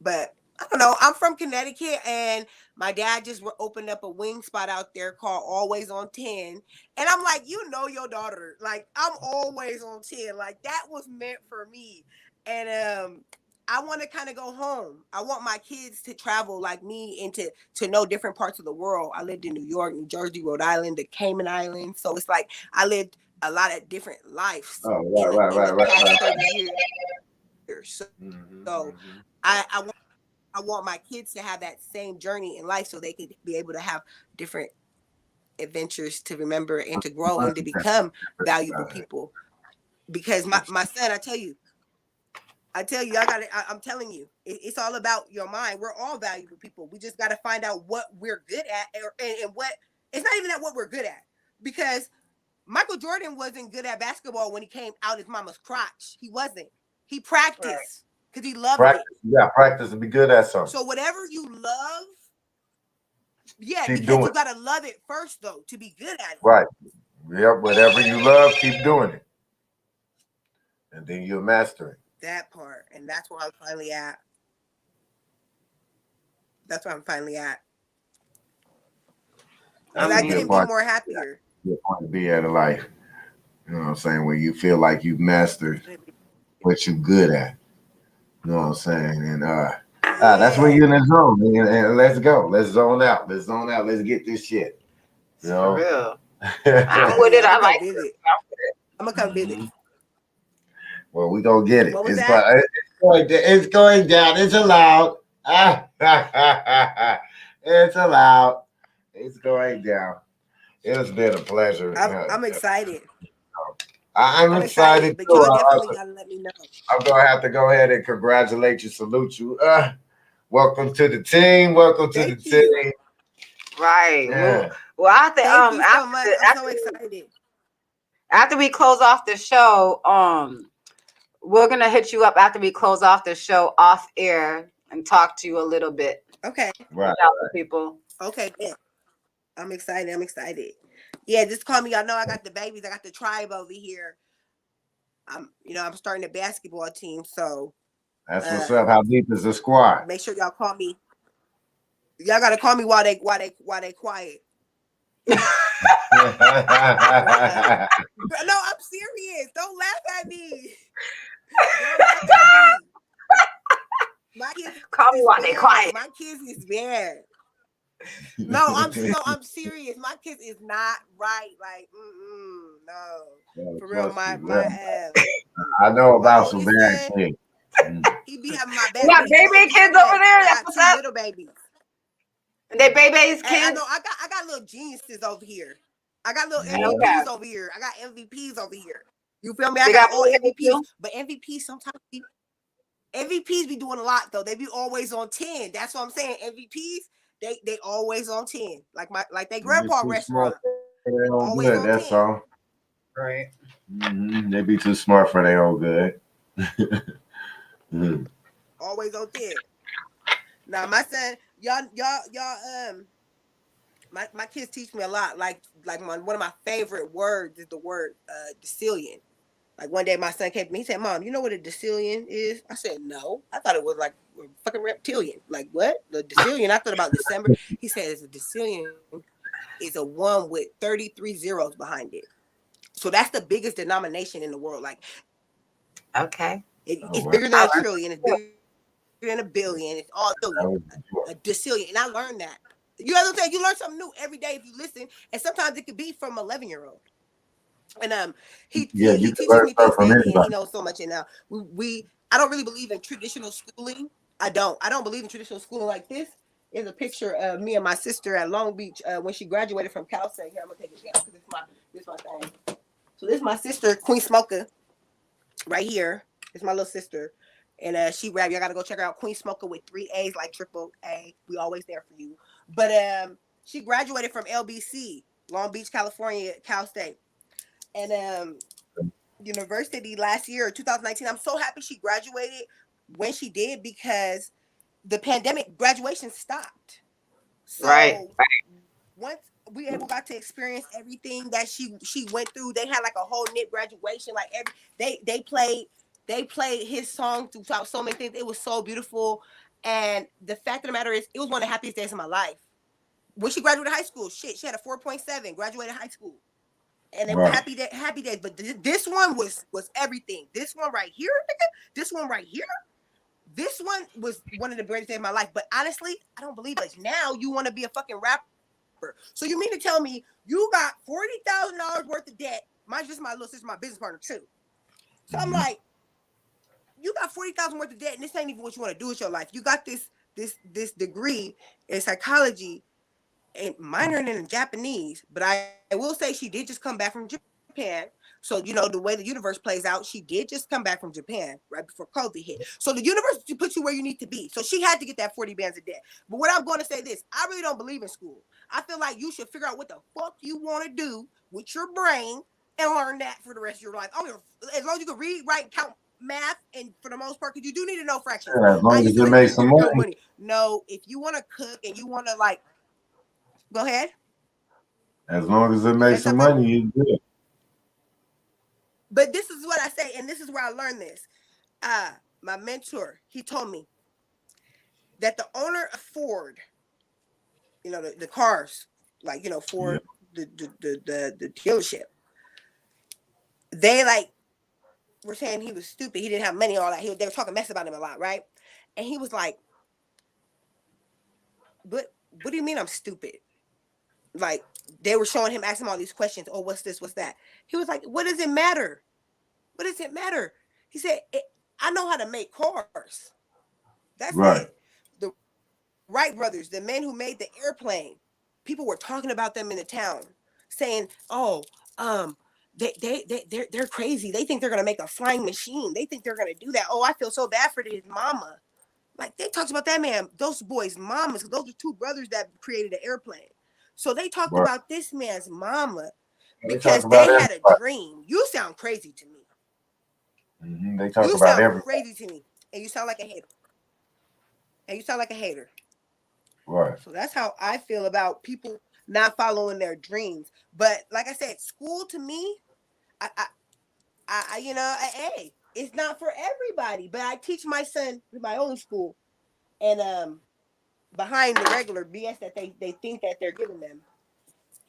But I don't know. I'm from Connecticut, and my dad just opened up a wing spot out there called Always on 10. And I'm like, your daughter. Like, I'm always on 10. Like, that was meant for me. And I want to kind of go home. I want my kids to travel like me and to know different parts of the world. I lived in New York, New Jersey, Rhode Island, the Cayman Islands. So it's like I lived a lot of different lives Oh, in right, in right, the right, past right, 30 right. years. So, Mm-hmm, so mm-hmm. I want my kids to have that same journey in life so they could be able to have different adventures to remember and to grow and to become valuable people. Because my son, I got it. I'm telling you, it's all about your mind. We're all valuable people. We just got to find out what we're good at and what it's not even at what we're good at. Because Michael Jordan wasn't good at basketball when he came out his mama's crotch. He wasn't. He practiced because he loved it. Practice and be good at something. So whatever you love, Keep because doing you it. gotta love it first though to be good at it. Right. Yep. Whatever you love, keep doing it, and then you'll master it. That part, and that's where I'm finally at. That's where I'm finally at, and That's I a good couldn't be part. more happier. Good point to be at a life. You know what I'm saying? Where you feel like you've mastered what you're good at. You know what I'm saying? And that's when Yeah, you're in the zone. And let's go. Let's zone out. Let's zone out. Let's get this shit. You For know. real. I'm with definitely. it. I'm I gonna come like visit. it. I'm gonna come visit. Mhm. Well, we gonna get it. What was that? It's going down. It's allowed. It's allowed. It's going down. It has been a pleasure. I'm excited. I'm I'm excited, excited but too. y'all definitely gotta let me know. I'm gonna have to go ahead and congratulate you, salute you. Welcome to the team. Welcome to the Thank you. team. Right. Yeah. Well, I think Thank you so much. I'm so excited. After we close off the show, we're gonna hit you up after we close off the show off air and talk to you a little bit. Okay. Right. About the people. Okay. Yeah. I'm excited. I'm excited. Yeah, just call me. Y'all know I got the babies. I got the tribe over here. I'm starting a basketball team, so That's what's up. How deep is the squad? make sure y'all call me. Y'all gotta call me while they quiet. No, I'm serious. Don't laugh at me. Don't laugh at me. My kids Call me while they bad. quiet. My kids is bad. No, I'm serious. My kids is not right. Like, no. For real, I know about some oldest bad son, kids. he be having my back. You got baby kids over there? I That's got what's two up. little babies. And they babies And I kids. know I got little geniuses over here. I got little Okay. MVPs over here. I got MVPs over here. You feel me? I They got got all babies MVPs, too? but MVPs be doing a lot though. They be always on 10. That's what I'm saying. MVPs, they always on 10. Like they grandpa restaurant. Always Good, on that's 10. all. Right. They be too smart for their own good. Always on 10. Now my son, y'all, my kids teach me a lot. Like one of my favorite words is the word decillion. Like one day my son came to me, he said, "Mom, you know what a decillion is?" I said, "No." I thought it was like a fucking reptilian. Like what? The decillion. I thought about December. He said it's a decillion is a 1 with 33 zeros behind it. So that's the biggest denomination in the world. Like Okay. it's bigger than a trillion. It's bigger than a billion. It's all billion. A decillion. And I learned that. You know what I'm saying? You learn something new every day if you listen. And sometimes it could be from 11-year-old. And he teaches me things daily, and he knows so much. And I don't really believe in traditional schooling. I don't believe in traditional schooling like this. Is a picture of me and my sister at Long Beach when she graduated from Cal State. Here, I'm gonna take it down because this my thing. So this is my sister, Queen Smoker, right here. It's my little sister, and she rap. Y'all gotta go check her out, Queen Smoker with 3 A's, like triple A. We always there for you. But she graduated from LBC, Long Beach, California, Cal State. And university last year, 2019. I'm so happy she graduated when she did because the pandemic graduation stopped. So once we got to experience everything that she went through, they had like a whole knit graduation. Like they played his song throughout so many things. It was so beautiful. And the fact of the matter is, it was one of the happiest days of my life. When she graduated high school, she had a 4.7, graduated high school. And they were happy days, but this one was everything. This one right here, this one right here, this one was one of the greatest days of my life. But honestly, I don't believe it. Now you want to be a fucking rapper. So you mean to tell me you got $40,000 worth of debt? Mine's just my little sister, my business partner too. So I'm like, you got $40,000 worth of debt, and this ain't even what you want to do with your life. You got this degree in psychology and minoring in Japanese, but I will say she did just come back from Japan. So, the way the universe plays out, she did just come back from Japan right before COVID hit. So the universe puts you where you need to be. So she had to get that 40 bands of debt. But what I'm going to say this, I really don't believe in school. I feel like you should figure out what the fuck you want to do with your brain and learn that for the rest of your life. As long as you can read, write, count, math, and for the most part, because you do need to know fractions. Yeah, as long as you make some money. No, if you want to cook and you want to go ahead. As long as it makes some money, you do it. But this is what I say, and this is where I learned this. My mentor, he told me that the owner of Ford, the cars, Ford, the dealership, they were saying he was stupid. He didn't have money, all that. They were talking mess about him a lot, right? And he was like, "But what do you mean I'm stupid?" Like they were showing him, asking him all these questions. Oh, what's this? What's that? He was like, "What does it matter? What does it matter?" He said, "I know how to make cars. That's it." The Wright brothers, the men who made the airplane, people were talking about them in the town, saying, "Oh, they're crazy. They think they're gonna make a flying machine. They think they're gonna do that. Oh, I feel so bad for his mama." Like they talked about that man, those boys' mamas. Those are two brothers that created an airplane. So they talked Right. about this man's mama They because talk about they had a everybody. dream. You sound crazy to me. They talk You about sound everybody. crazy to me. And you sound like a hater. Right. So that's how I feel about people not following their dreams. But like I said, school to me, I you know, hey, it's not for everybody. But I teach my son in my own school, and behind the regular BS that they think that they're giving them,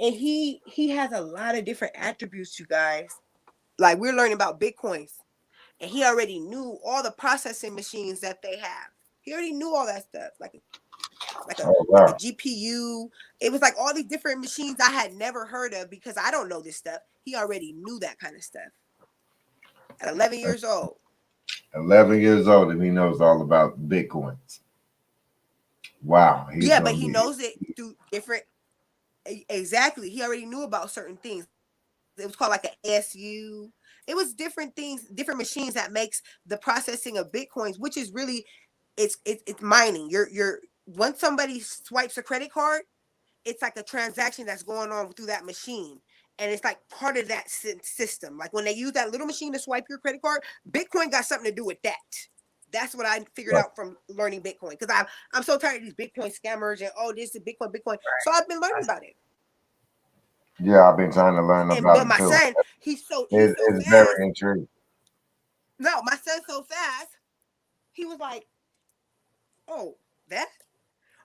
and he has a lot of different attributes, you guys. Like we're learning about Bitcoins, and he already knew all the processing machines that they have. He already knew all that stuff, Oh like a wow. GPU. It was like all these different machines I had never heard of because I don't know this stuff. He already knew that kind of stuff at 11 years old. 11 years old and he knows all about Bitcoins. Wow. He's Yeah, but gonna he be knows it through different. Exactly, he already knew about certain things. It was called like an ASU. It was different things, different machines that makes the processing of Bitcoins, which is really, it's mining. You're once somebody swipes a credit card, it's like a transaction that's going on through that machine. And it's like part of that system. Like when they use that little machine to swipe your credit card, Bitcoin got something to do with that. That's what I figured right. out from learning Bitcoin. Because I'm so tired of these Bitcoin scammers and this is Bitcoin. So I've been learning about it. Yeah, I've been trying to learn And about but it my too. son, he's so It's fast. very intriguing. No, my son's so fast. He was like, "Oh, that?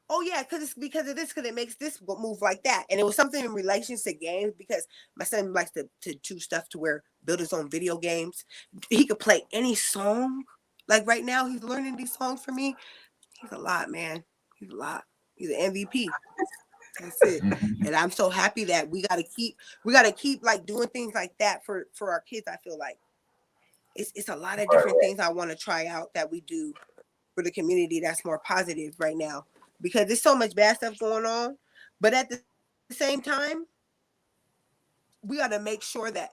Oh yeah, because it's because of this, because it makes this move like that." And it was something in relation to games because my son likes to do stuff to where build his own video games. He could play any song. Like right now, he's learning these songs for me. He's a lot, man. He's a lot. He's an MVP. That's it. And I'm so happy that we gotta keep like doing things like that for our kids. I feel like it's a lot of different things I want to try out that we do for the community that's more positive right now, because there's so much bad stuff going on. But at the same time, we got to make sure that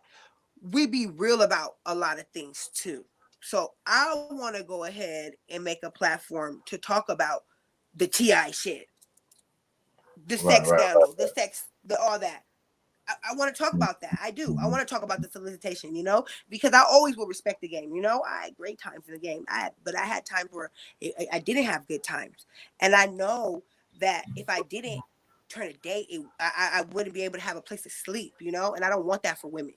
we be real about a lot of things too. So I want to go ahead and make a platform to talk about the TI shit, the sex scandal, the sex, all that. I want to talk about that. I do. I want to talk about the solicitation, because I always will respect the game. I had great times in the game. But I had times where I didn't have good times. And I know that if I didn't turn a date, I wouldn't be able to have a place to sleep, and I don't want that for women.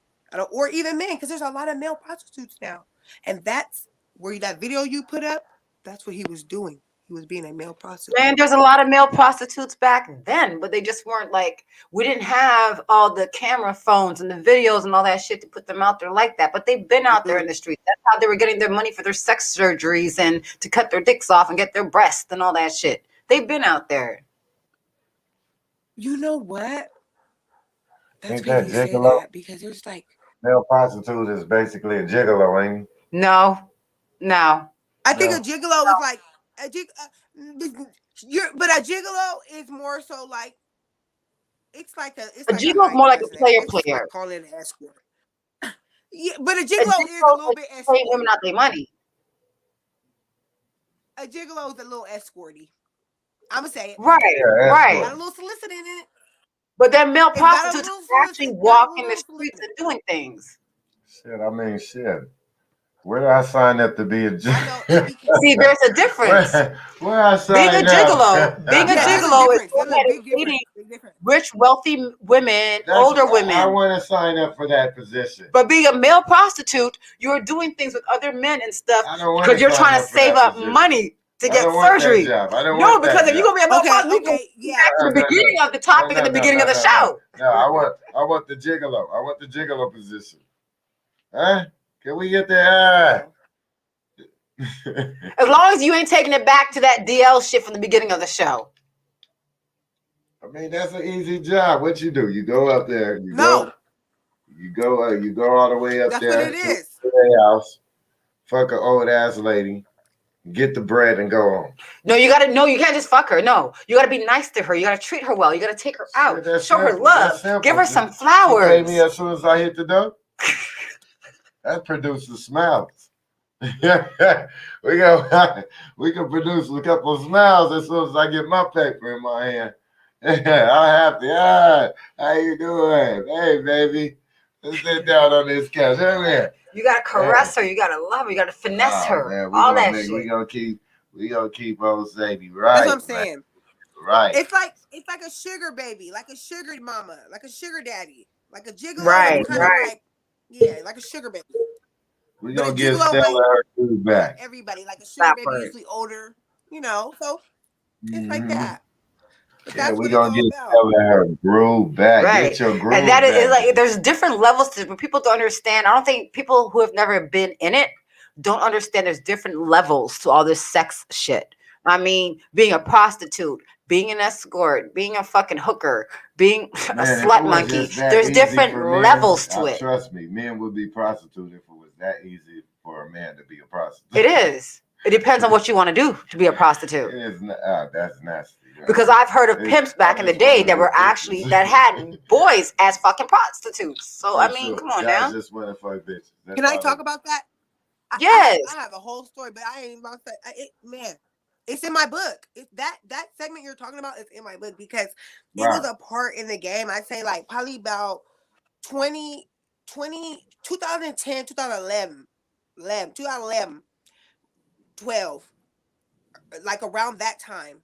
Or even men, because there's a lot of male prostitutes now. And that's where that video you put up, that's what he was doing. He was being a male prostitute. Man, there's a lot of male prostitutes back then, but they just weren't like, we didn't have all the camera phones and the videos and all that shit to put them out there like that. But they've been out there in the street. That's how they were getting their money for their sex surgeries and to cut their dicks off and get their breasts and all that shit. They've been out there. You know what? That's Ain't crazy that you say gigolo? that, because there's like, Male prostitute is basically a gigolo, ain't he? No. I think No. a gigolo is like but a gigolo is more so like it's like A like a gigolo's high more like a class. It's just player. like calling it an escort. Yeah, but a A gigolo is a gigolo little is bit paying women escort. out their money. A gigolo is a little escorty. I'm gonna say it. Right. Got a little soliciting in it. But then male It's got a prostitutes little actually solicit. walk in the streets and doing things. Shit. Where do I sign up to be a gigolo? See, there's a difference. Where I sign Being a gigolo, is dating rich, wealthy women, older women. I want to sign up for that position. But being a male prostitute, you're doing things with other men and stuff because you're trying to save up money to get surgery. No, because if you're gonna be a male prostitute, back to the beginning of the topic at the beginning of the show. No, I want the gigolo. I want the gigolo position. Huh? Can we get there? As long as you ain't taking it back to that DL shit from the beginning of the show. I mean, that's an easy job. What you do? You go up there. You go all the way up That's there what it is. to their house. Fuck an old ass lady. Get the bread and go home. No, you can't just fuck her. No, you gotta be nice to her. You gotta treat her well. You gotta take her out. Show her love. Give her some flowers. She paid me as soon as I hit the door. That produces smiles. we can produce a couple of smiles as soon as I get my paper in my hand I'm happy. Ah, how you doing? Hey, baby. Let's sit down on this couch. Come here. You gotta caress her. You gotta love her. You gotta finesse her. Man, All that shit. We gonna keep old Sadie That's right. what I'm saying. Right. It's like a sugar baby, like a sugar mama, like a sugar daddy, like a gigolo. Right, Kind right. of like, yeah, like a sugar baby. We But gonna a give gigolo Stella might her food back. everybody, like a sugar That baby, part. usually older, you know. So it's like Mhm. that. But Yeah, that's we what it's gonna all get about. Stella her groove back. Right. Get your groove And that back. is like there's different levels to it, but people don't understand. I don't think people who have never been in it don't understand there's different levels to all this sex shit. I mean, being a prostitute, being an escort, being a fucking hooker, being a Man, if it slut was monkey. just that There's easy different for men, levels to it. trust me, men would be prostitutes if it was that easy for a man to be a prostitute. It is. It depends on what you want to do to be a prostitute. It is. That's nasty. Because I've heard of It's- pimps back I in the just wanna day that be were bitches. actually that had boys as fucking prostitutes. So I For mean, sure. come on Guys now. just want to fuck bitches. That's Can I all talk they- about that? Yes. I have a whole story, but I ain't about to. Man, it's in my book. That segment you're talking about is in my book because it was a part in the game. I'd say like probably about 2010, 2011, 12, like around that time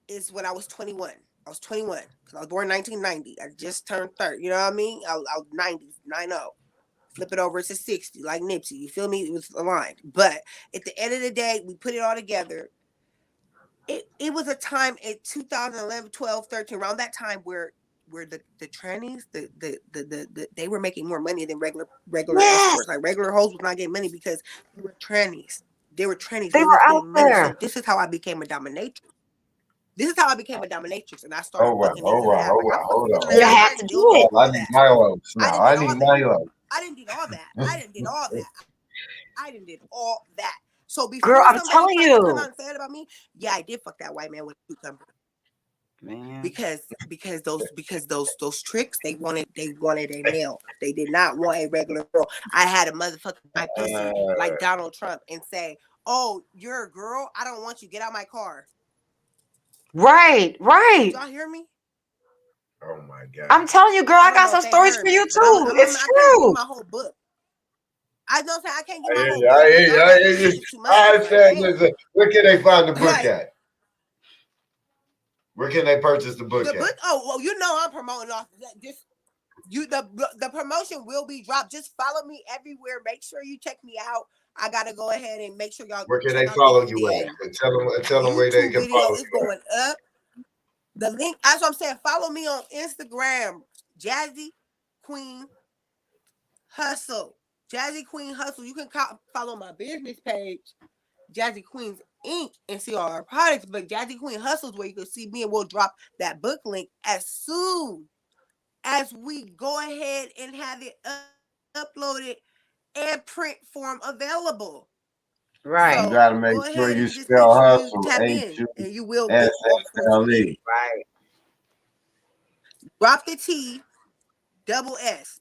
is when I was 21. I was 21 because I was born in 1990. I just turned 30. You know what I mean? I was 90s, 90. Flip it over to 60, like Nipsey. You feel me? It was aligned. But at the end of the day, we put it all together. It was a time in 2011, 12, 13, around that time where the trannies, they were making more money than regular escorts. Like regular hoes was not getting money because they were trannies. They were trannies. They was were out getting money. there. So this is how I became a dominatrix. This is how I became a dominatrix, and I started fucking niggas in the ass. Like, hold on. You had to do it. I need Milos now. I need Milos. I didn't do all that. I didn't did all that. So before Girl, I'm somebody telling tried to you. come out and say it about me, yeah, I did fuck that white man with a cucumber. Man. Because those tricks, they wanted a male. They did not want a regular girl. I had a motherfucking my pussy like Donald Trump and say, "Oh, you're a girl. I don't want you. Get out my car." Right. Did y'all hear me? Oh my god! I'm telling you, girl, I got some stories for you too. It's I can't true. give my whole book. I don't say I can't give my whole I hear you. book. I said, listen, where can they find the book at? Where can they purchase the book The at? book? Oh, well, you know I'm promoting off that. The promotion will be dropped. Just follow me everywhere. Make sure you check me out. I gotta go ahead and make sure y'all. Where can they follow you at? And tell them where they can follow is you. going up. The link. That's what I'm saying. Follow me on Instagram, Jazzy Queen Hussle. Jazzy Queen Hussle. You can follow my business page, Jazzy Queens Inc., and see all our products. But Jazzy Queen Hussle is where you can see me, and we'll drop that book link as soon as we go ahead and have it uploaded and print form available. Right. So You gotta make go sure ahead you and just spell make sure you hustle tap in, and you will get all the HUSSLE. Right. Drop the T, double S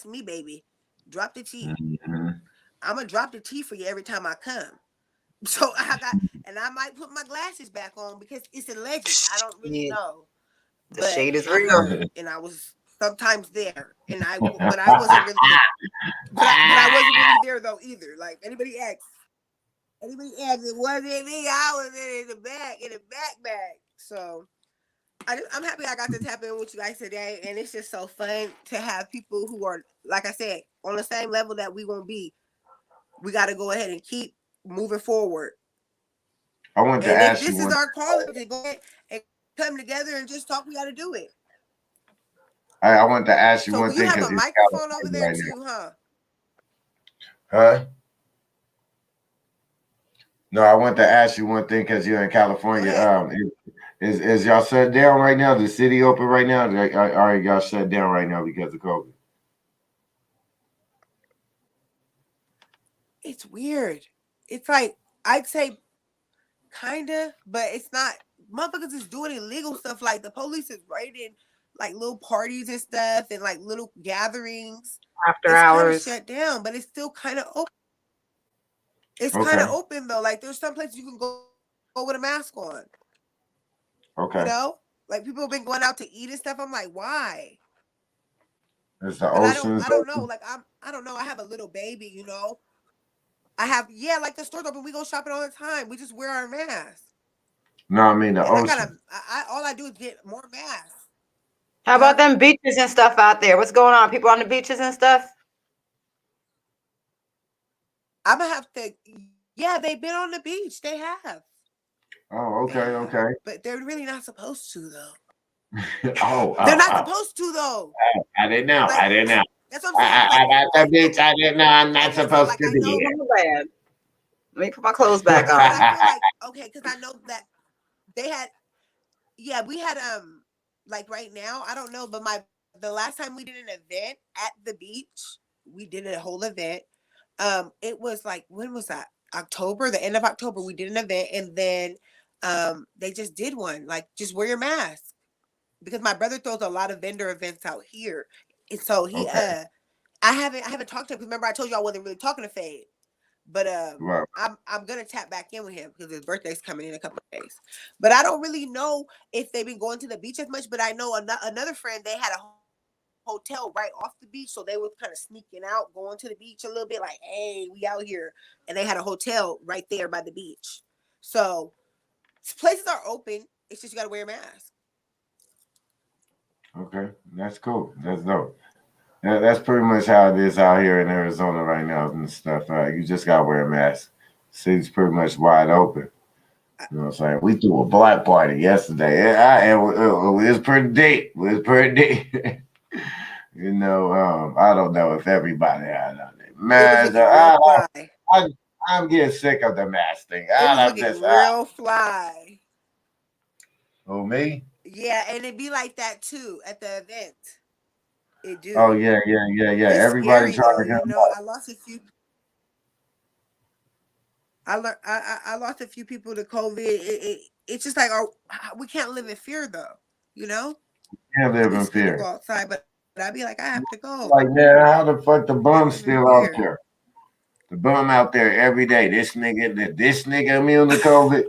me, baby. Drop the T. Mm-hmm. I'm gonna drop the T for you every time I come. So I might put my glasses back on because it's alleged. I don't really know. The shade is I real. heard, and I was sometimes there, but I wasn't really, but I wasn't really there though either. Like anybody asks, it wasn't me. I was in the back bag. So I'm happy I got to tap in with you guys today, and it's just so fun to have people who are, like I said, on the same level that we won't be. We got to go ahead and keep moving forward. I want to and ask if you this is our calling to go ahead and come together and just talk, we got to do it. I want to ask you So one you thing. have a microphone over there too, huh? Huh? No, I want to ask you one thing because you're in California. Is y'all shut down right now? The city open right now? Are y'all shut down right now because of COVID? It's weird. It's like I'd say kinda, but it's not. Motherfuckers is doing illegal stuff. Like the police is raiding like little parties and stuff and like little gatherings. After hours. It's shut down, but it's still kind of open. It's kind of open though. Like there's some places you can go with a mask on. Okay. You know? Like people have been going out to eat and stuff. I'm like, why? It's the But oceans. I don't know. Like I don't know. I have a little baby, you know. I have like the store's open. We go shopping all the time. We just wear our masks. No, I mean the And I kind of ocean. all I do is get more masks. How Huh? about them beaches and stuff out there? What's going on? People on the beaches and stuff? I'm gonna have to. Yeah, they've been on the beach. They have. Oh, They okay, have. okay. But they're really not supposed to though. Oh, They're oh, not oh. supposed to though. I didn't know. Like I didn't know. that's what I'm saying. Like I got the beach. I didn't know. I'm not okay, so supposed like to I be know, Oh, my bad. Let me put my clothes back but I on. feel like okay, because I know that they had. Yeah, we had like right now. I don't know, but the last time we did an event at the beach, we did a whole event. It was like when was that? October, the end of October. We did an event, and then they just did one like just wear your mask because my brother throws a lot of vendor events out here, and so he Okay. I haven't talked to him. Remember, I told you I wasn't really talking to Fade, but Well, I'm gonna tap back in with him because his birthday's coming in a couple of days. But I don't really know if they've been going to the beach as much. But I know another friend they had a hotel right off the beach, so they were kind of sneaking out, going to the beach a little bit, like, hey, we out here, and they had a hotel right there by the beach. So places are open. It's just you gotta wear a mask. okay. That's cool. That's dope. That's pretty much how it is out here in Arizona right now and stuff. You just gotta wear a mask. City's pretty much wide open. You know what I'm saying? We threw a black party yesterday. It was pretty deep. It was pretty deep. I don't know if everybody had on it. It was Man, looking real fly. I, I'm getting sick of the mask thing. It was I'm looking just, real fly. who, me? Yeah, and it be like that too at the event. It Oh, do. yeah, yeah, yeah, yeah. It's Everybody scary trying though, to you come know. up. I lost a few. I learned. I lost a few people to COVID. It's just like we can't live in fear though. You know, Can't live it's in scary to go fear. outside, but I'd be like, I have to go. Like, man, how the fuck the Can't bum's live in still out fear. there? The bum out there every day. This nigga immune to COVID.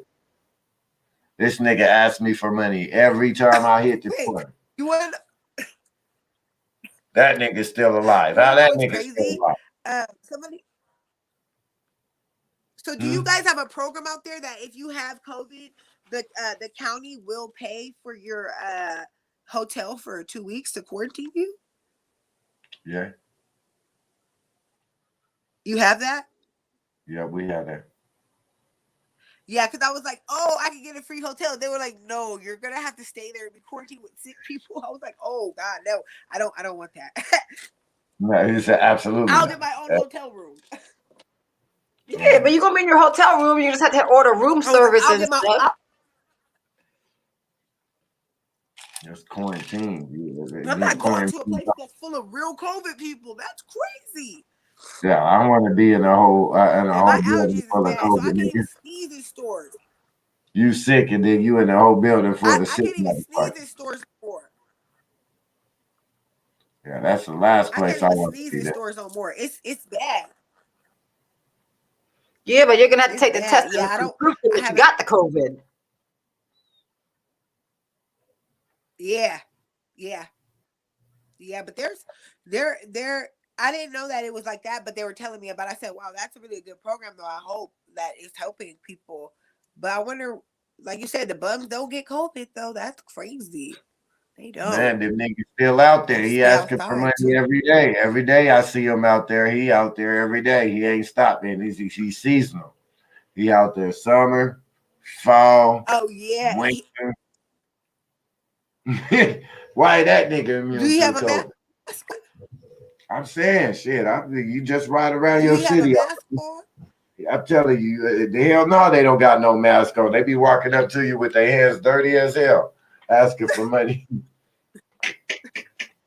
This nigga asks me for money every time I hit the Wait, corner. you want That nigga's still alive. you How want to know that what's nigga still crazy? alive? Somebody. So, do you Hmm? guys have a program out there that if you have COVID, the county will pay for your hotel for 2 weeks to quarantine you? Yeah, You have that? yeah, we had that. Yeah, because I was like, oh, I can get a free hotel. They were like, no, you're gonna have to stay there and be quarantined with sick people. I was like, oh God, no, I don't want that. No, he said absolutely I'll get not. my own hotel room. Yeah, but you're gonna be in your hotel room. You just have to order room I was like, service I'll and get my. stuff. It's quarantine. But I'm Being not going to a quarantined. place that's full of real COVID people. That's crazy. Yeah, I want to be in a And my whole building allergies is full of bad, so I COVID can't even niggas. sneeze in stores. You sick and then you in the whole building full of I sick can't even sneeze motherfuckers. in stores more. Yeah, that's the last I can't place I even want to sneeze be in there. stores no more. It's bad. Yeah, but you're gonna have to It's take the bad. test Yeah, and prove that I you haven't. got the COVID. Yeah, yeah, yeah. But there. I didn't know that it was like that, but they were telling me about it. I said, wow, that's a really good program, though. I hope that it's helping people. But I wonder, like you said, the bums don't get COVID, though. That's crazy. They don't. Man, the nigga still out They there. just He stay asking for outside, money too. every day. Every day I see him out there. He out there every day. He ain't stopping. He's seasonal. He out there summer, fall, Oh, yeah. winter. Why that nigga Do immune you to the have a mask? COVID? I'm saying shit. You just ride around Do your you have a city. mask on? I'm telling you, the hell no, they don't got no mask on. They be walking up to you with their hands dirty as hell, asking for money.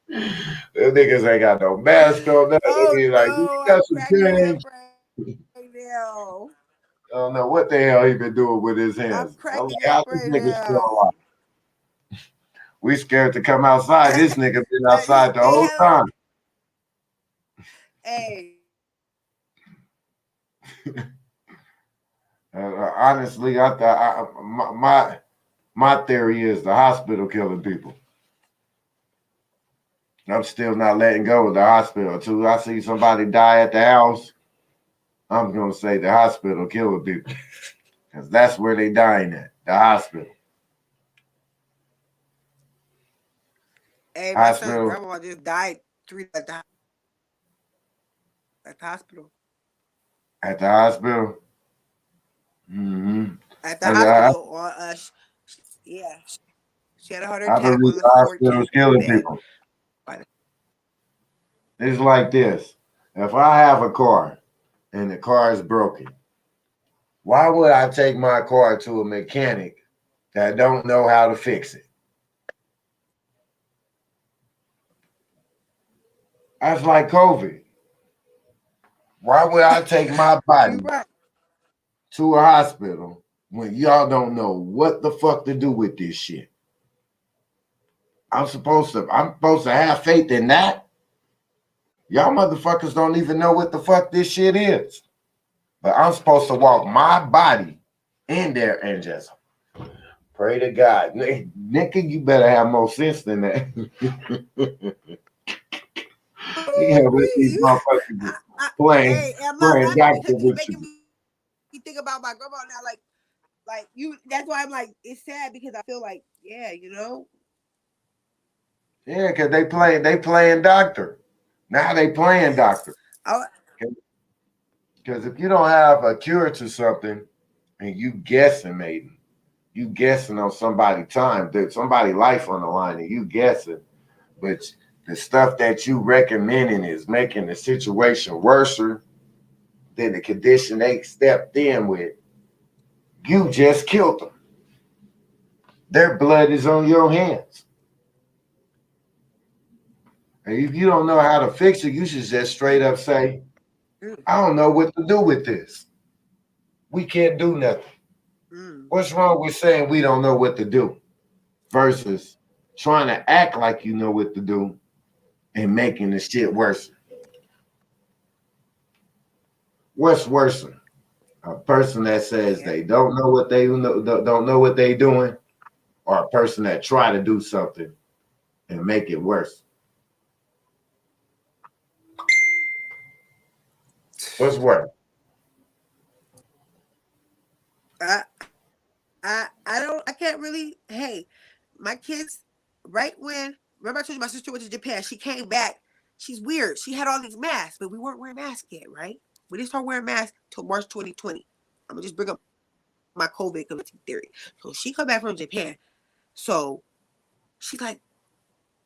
Them niggas ain't got no mask on. Nothing. They Oh, be like, you no. got I'm some cracking up change. right now. I don't know what the hell he been doing with his I'm hands. I'm like, cracking how up this right nigga still alive? now. We scared to come outside. This nigga been outside the They whole had, time. hey, Honestly, I thought my My theory is the hospital killing people. I'm still not letting go of the hospital. Until I see somebody die at the house, I'm going to say the hospital killing people. Because that's where they dying at, the hospital. Hey, my son's Hospital. grandma just died at the hospital. At the hospital. Mm-hmm. At the hospital. Yeah. She had a heart I attack believe on the the hospital's 14th. killing people. It's like this. If I have a car and the car is broken, why would I take my car to a mechanic that don't know how to fix it? That's like COVID. Why would I take my body to a hospital when y'all don't know what the fuck to do with this shit? I'm supposed to have faith in that. Y'all motherfuckers don't even know what the fuck this shit is. But I'm supposed to walk my body in there and just pray to God. Nigga, you better have more sense than that. Yeah, with these motherfuckers playing I'm not laughing doctor because you're with making you. me think about my grandma now. Like you. That's why I'm like, it's sad because I feel like, yeah, you know. Yeah, because they playing doctor. Now they playing doctor. Because if you don't have a cure to something and you guessing, maybe you guessing on somebody's time, there's somebody's life on the line, and you guessing, but the stuff that you recommending is making the situation worse than the condition they stepped in with. You just killed them. Their blood is on your hands. And if you don't know how to fix it, you should just straight up say, I don't know what to do with this. We can't do nothing. What's wrong with saying we don't know what to do versus trying to act like you know what to do and making the shit worse? What's worse? A person that says they don't know what they don't know what they doing, or a person that try to do something and make it worse? What's worse? I can't really. Hey, my kids. Right when remember I told you my sister went to Japan. She came back. She's weird. She had all these masks, but we weren't wearing masks yet, right? We didn't start wearing masks till March 2020. I'm gonna just bring up my COVID theory. So she come back from Japan. So she's like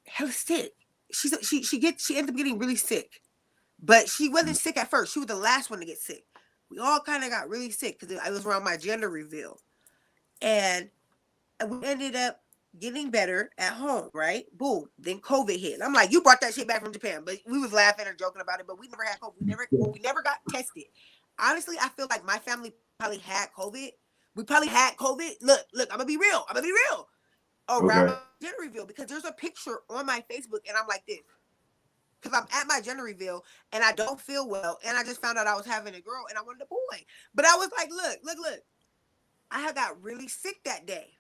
hella sick. She ended up getting really sick, but she wasn't sick at first. She was the last one to get sick. We all kind of got really sick because I was around my gender reveal, and we ended up getting better at home, right? Boom. Then COVID hit. I'm like, you brought that shit back from Japan, but we was laughing and joking about it. But we never had COVID. We never got tested. Honestly, I feel like my family probably had COVID. We probably had COVID. Look. I'm gonna be real. Around my gender reveal because there's a picture on my Facebook and I'm like this because I'm at my gender reveal and I don't feel well and I just found out I was having a girl and I wanted a boy. But I was like, look. I had got really sick that day.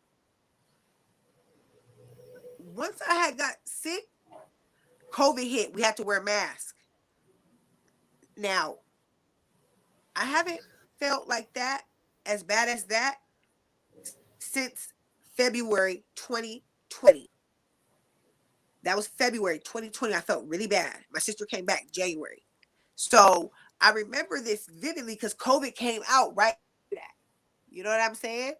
Once I had got sick, COVID hit. We had to wear masks. Now, I haven't felt like that, as bad as that, since February 2020. That was February 2020. I felt really bad. My sister came back January. So I remember this vividly because COVID came out right after that. You know what I'm saying?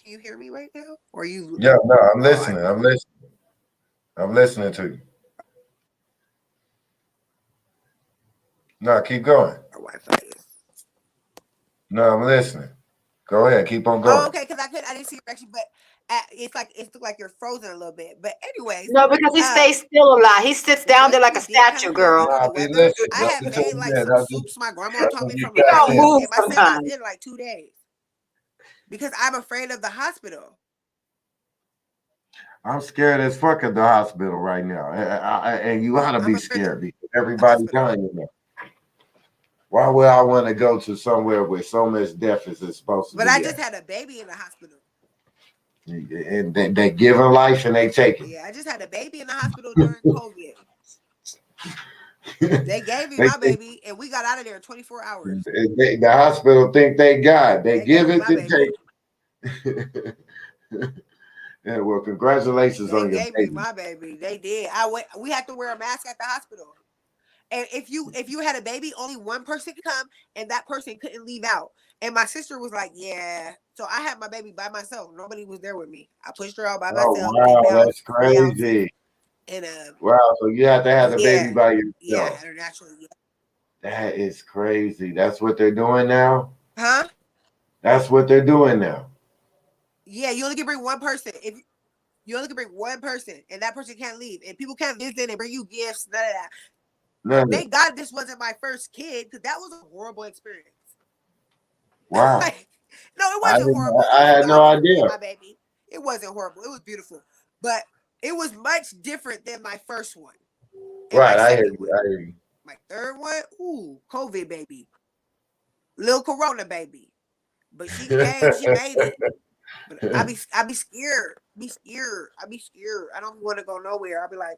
Can you hear me right now? Or you? Yeah, no, I'm listening. I'm listening to you. No, keep going. Our Wi-Fi is. No, I'm listening. Go ahead, keep on going. Oh, okay, because I didn't see your reaction, but it looked like you're frozen a little bit. But anyways, No, because he stays still a lot. He sits down there like a statue, girl. Nah, the weather. listen, I have made like some soups my grandma taught me from He the don't 90s, move and my son got sometimes. in like 2 days because I'm afraid of the hospital. I'm scared as fuck of the hospital right now. And you ought to be scared because everybody's dying in there. Why would I want to go to somewhere where so much death is supposed to But be I just at? had a baby in the hospital. And they give them life and they take it. Yeah, I just had a baby in the hospital during COVID. They gave me They my think baby, and we got out of there in 24 hours. the hospital think they God. They They gave give me it my to baby. take. Yeah, well, congratulations They on your gave me baby. my baby. They did. I went. We had to wear a mask at the hospital. And if you had a baby, only one person could come, and that person couldn't leave out. And my sister was like, "Yeah." So I had my baby by myself. Nobody was there with me. I pushed her out by Oh myself. Gave wow, me that's 3 ounces. crazy. And Wow, so you have to have the baby yeah, by yeah, I yourself. had her naturally. Yeah. That is crazy. That's what they're doing now. Huh? That's what they're doing now. Yeah, you only can bring one person. If you only can bring one person, and that person can't leave, and people can't visit and bring you gifts, none of that. None of it. Thank God this wasn't my first kid, because that was a horrible experience. Wow. Like, no, it I wasn't didn't. horrible. I Thank had no God for bringing idea. my baby. It wasn't horrible. It was beautiful, but it was much different than my first one and my Right, I hear second you. one. I hear you. My third one, ooh, COVID baby, little Corona baby, but she came, she made it. But I be scared, I be scared. I don't want to go nowhere. I be like,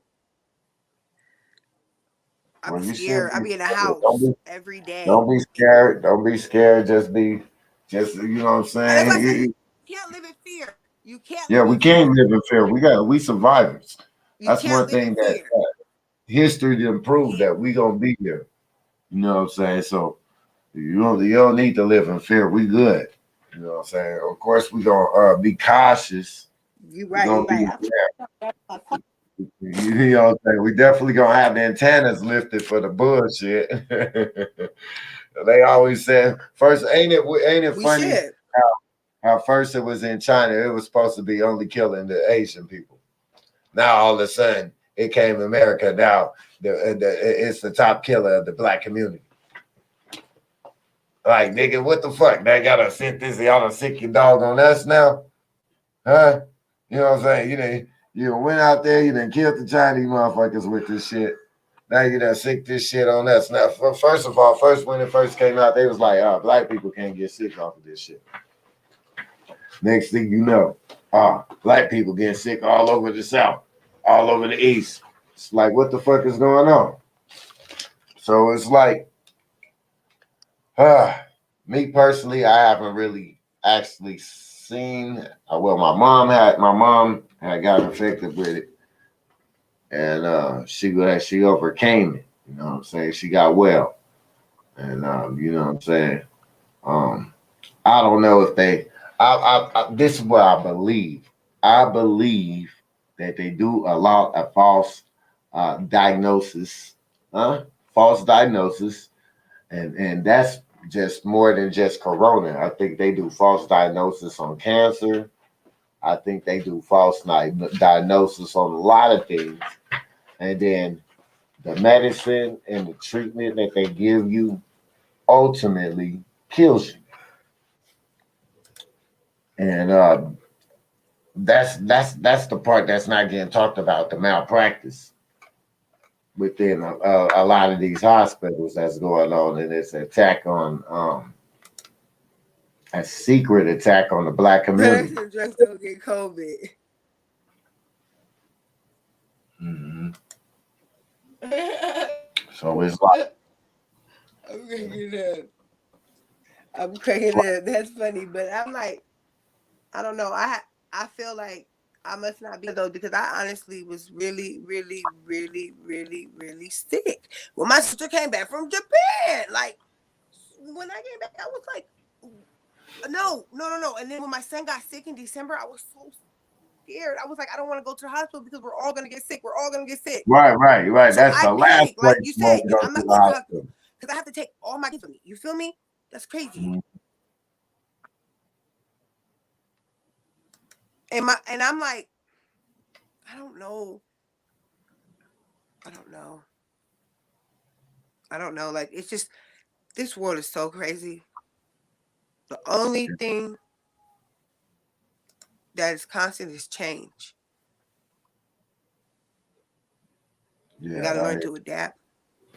I be Well, you should scared. I be. be in the Don't house be. every day. Don't be scared. Don't be scared. Just be. Just you know what I'm And that's why I saying. said you can't live in fear. You can't Yeah, live we in can't fear. live in fear. We survivors. You That's can't one live in thing that fear. history didn't prove that we gonna be here. You know what I'm saying? So you don't need to live in fear. We good. You know what I'm saying? Of course, we gonna be cautious. You We right. gonna You be. right. You know what I'm saying? We definitely gonna have the antennas lifted for the bullshit. They always said first, ain't it We funny should. how first it was in China, it was supposed to be only killing the Asian people. Now all of a sudden it came to America. Now it's the top killer of the black community. Like nigga, what the fuck? They gotta sit this y'all done sick your dog on us now, huh? You know what I'm saying? You went out there, you done killed the Chinese motherfuckers with this shit. Now you done sick this shit on us. Now, first of all, when it first came out, they was like, black people can't get sick off of this shit. Next thing you know, black people getting sick all over the South, all over the East. It's like, what the fuck is going on? So it's like, me personally, I haven't really actually seen. Well, my mom had got infected with it, and she overcame it. You know what I'm saying? She got well, and you know what I'm saying. Um, I don't know if they. This is what I believe. I believe that they do a lot of false diagnosis, false diagnosis, and that's just more than just corona. I think they do false diagnosis on cancer. I think they do false diagnosis on a lot of things, and then the medicine and the treatment that they give you ultimately kills you. And that's the part that's not getting talked about, the malpractice within a lot of these hospitals that's going on, and it's an attack on a secret attack on the black community. Medicine just don't get COVID. Mm-hmm. So it's like, I'm cracking up. That's funny, but I'm like, I don't know. I feel like I must not be though, because I honestly was really, really, really, really, really sick when my sister came back from Japan. Like when I came back, I was like, no. And then when my son got sick in December, I was so scared. I was like, I don't want to go to the hospital because we're all gonna get sick. We're all gonna get sick. right. So That's I the last panicked, place like you you want said. to go I'm to not the going to the hospital hospital. because I have to take all my kids with me. You feel me? That's crazy. Mm-hmm. And I'm like, I don't know. Like it's just this world is so crazy. The only thing that is constant is change. We Yeah, gotta learn to adapt.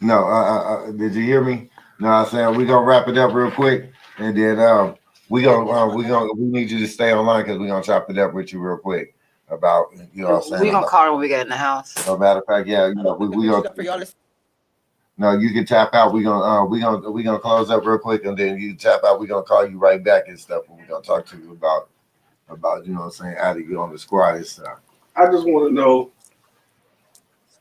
No, did you hear me? No, I'm saying we gonna wrap it up real quick, and then we need you to stay online because we're gonna chop it up with you real quick about you know what I'm saying. We gonna call her when we get in the house. No matter of fact, yeah, you know, we gonna for y'all to no, you can tap out. We gonna close up real quick, and then you tap out. We gonna call you right back and stuff, and we gonna talk to you about you know what I'm saying, adding you on the squad and stuff. I just want to know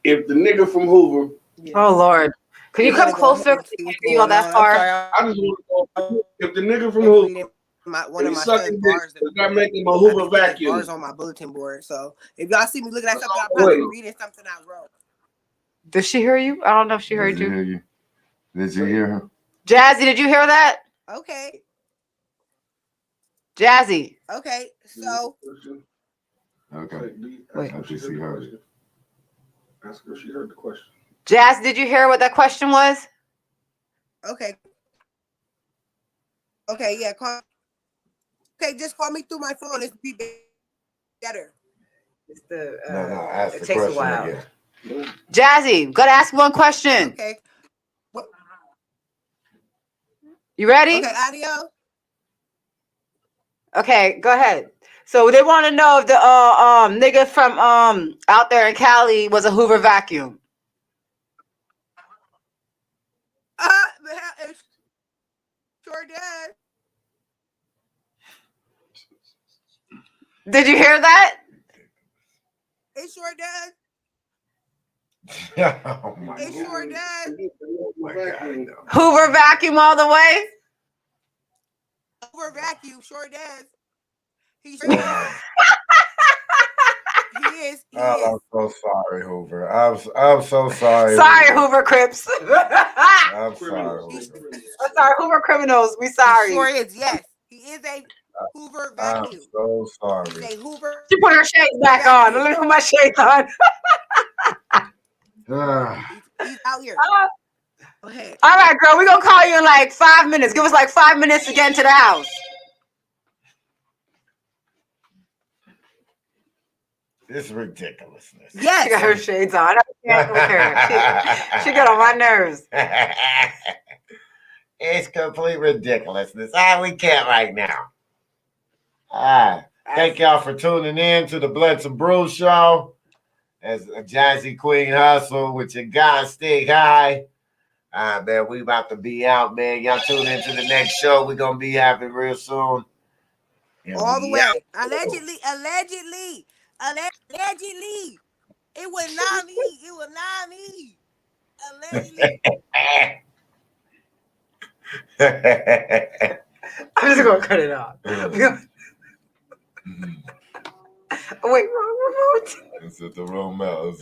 if the nigga from Hoover. Oh Lord, can you come closer? Can't hear you all that far. I just want to know if the nigga from Hoover. One of my sucking bars dick, got making my Hoover vacuum. Bars on my bulletin board. So if y'all see me looking at something, I'm probably reading something I wrote. Did she hear you? I don't know if she heard you. Did you hear her? Jazzy, did you hear that? Okay. Jazzy. Okay. So. Okay. Wait. I just see her. Ask her if she heard the question. Jazz, did you hear what that question was? Okay. Okay. Yeah. Okay. Just call me through my phone. It's be better. It's the. No. Ask it the takes question a while. again. Jazzy, gotta ask one question. Okay. You ready? Okay. Audio. Okay, go ahead. So they want to know if the nigga from out there in Cali was a Hoover vacuum. It sure does. Did you hear that? It sure does. Oh my It sure does. Oh my God. Hoover vacuum all the way. Hoover vacuum sure does. He sure is. He is. I'm so sorry, Hoover. I'm so sorry. Sorry, Hoover Crips. I'm sorry, Hoover. I'm sorry, Hoover criminals. We sorry. He sure is. Yes, he is a Hoover vacuum. I'm so sorry. He's a Hoover. She put her shades back on. Let me put my shades on. He's out here. Go ahead. All right, girl. We're going to call you in like 5 minutes. Give us like 5 minutes to get into the house. It's ridiculousness. Yes. She got her shades on. I can't with her. She got on my nerves. It's complete ridiculousness. We can't right now. Thank y'all for tuning in to the Bluntz&Brewz show. As a Jazzy Queen Hussle with your guy Sticc Hyde. Man, we about to be out, man. Y'all tune into the next show. We're gonna be having real soon. All the way. Allegedly. It was not me. Allegedly. I'm just gonna cut it off. Wait, wrong remote. It's at the wrong mouse.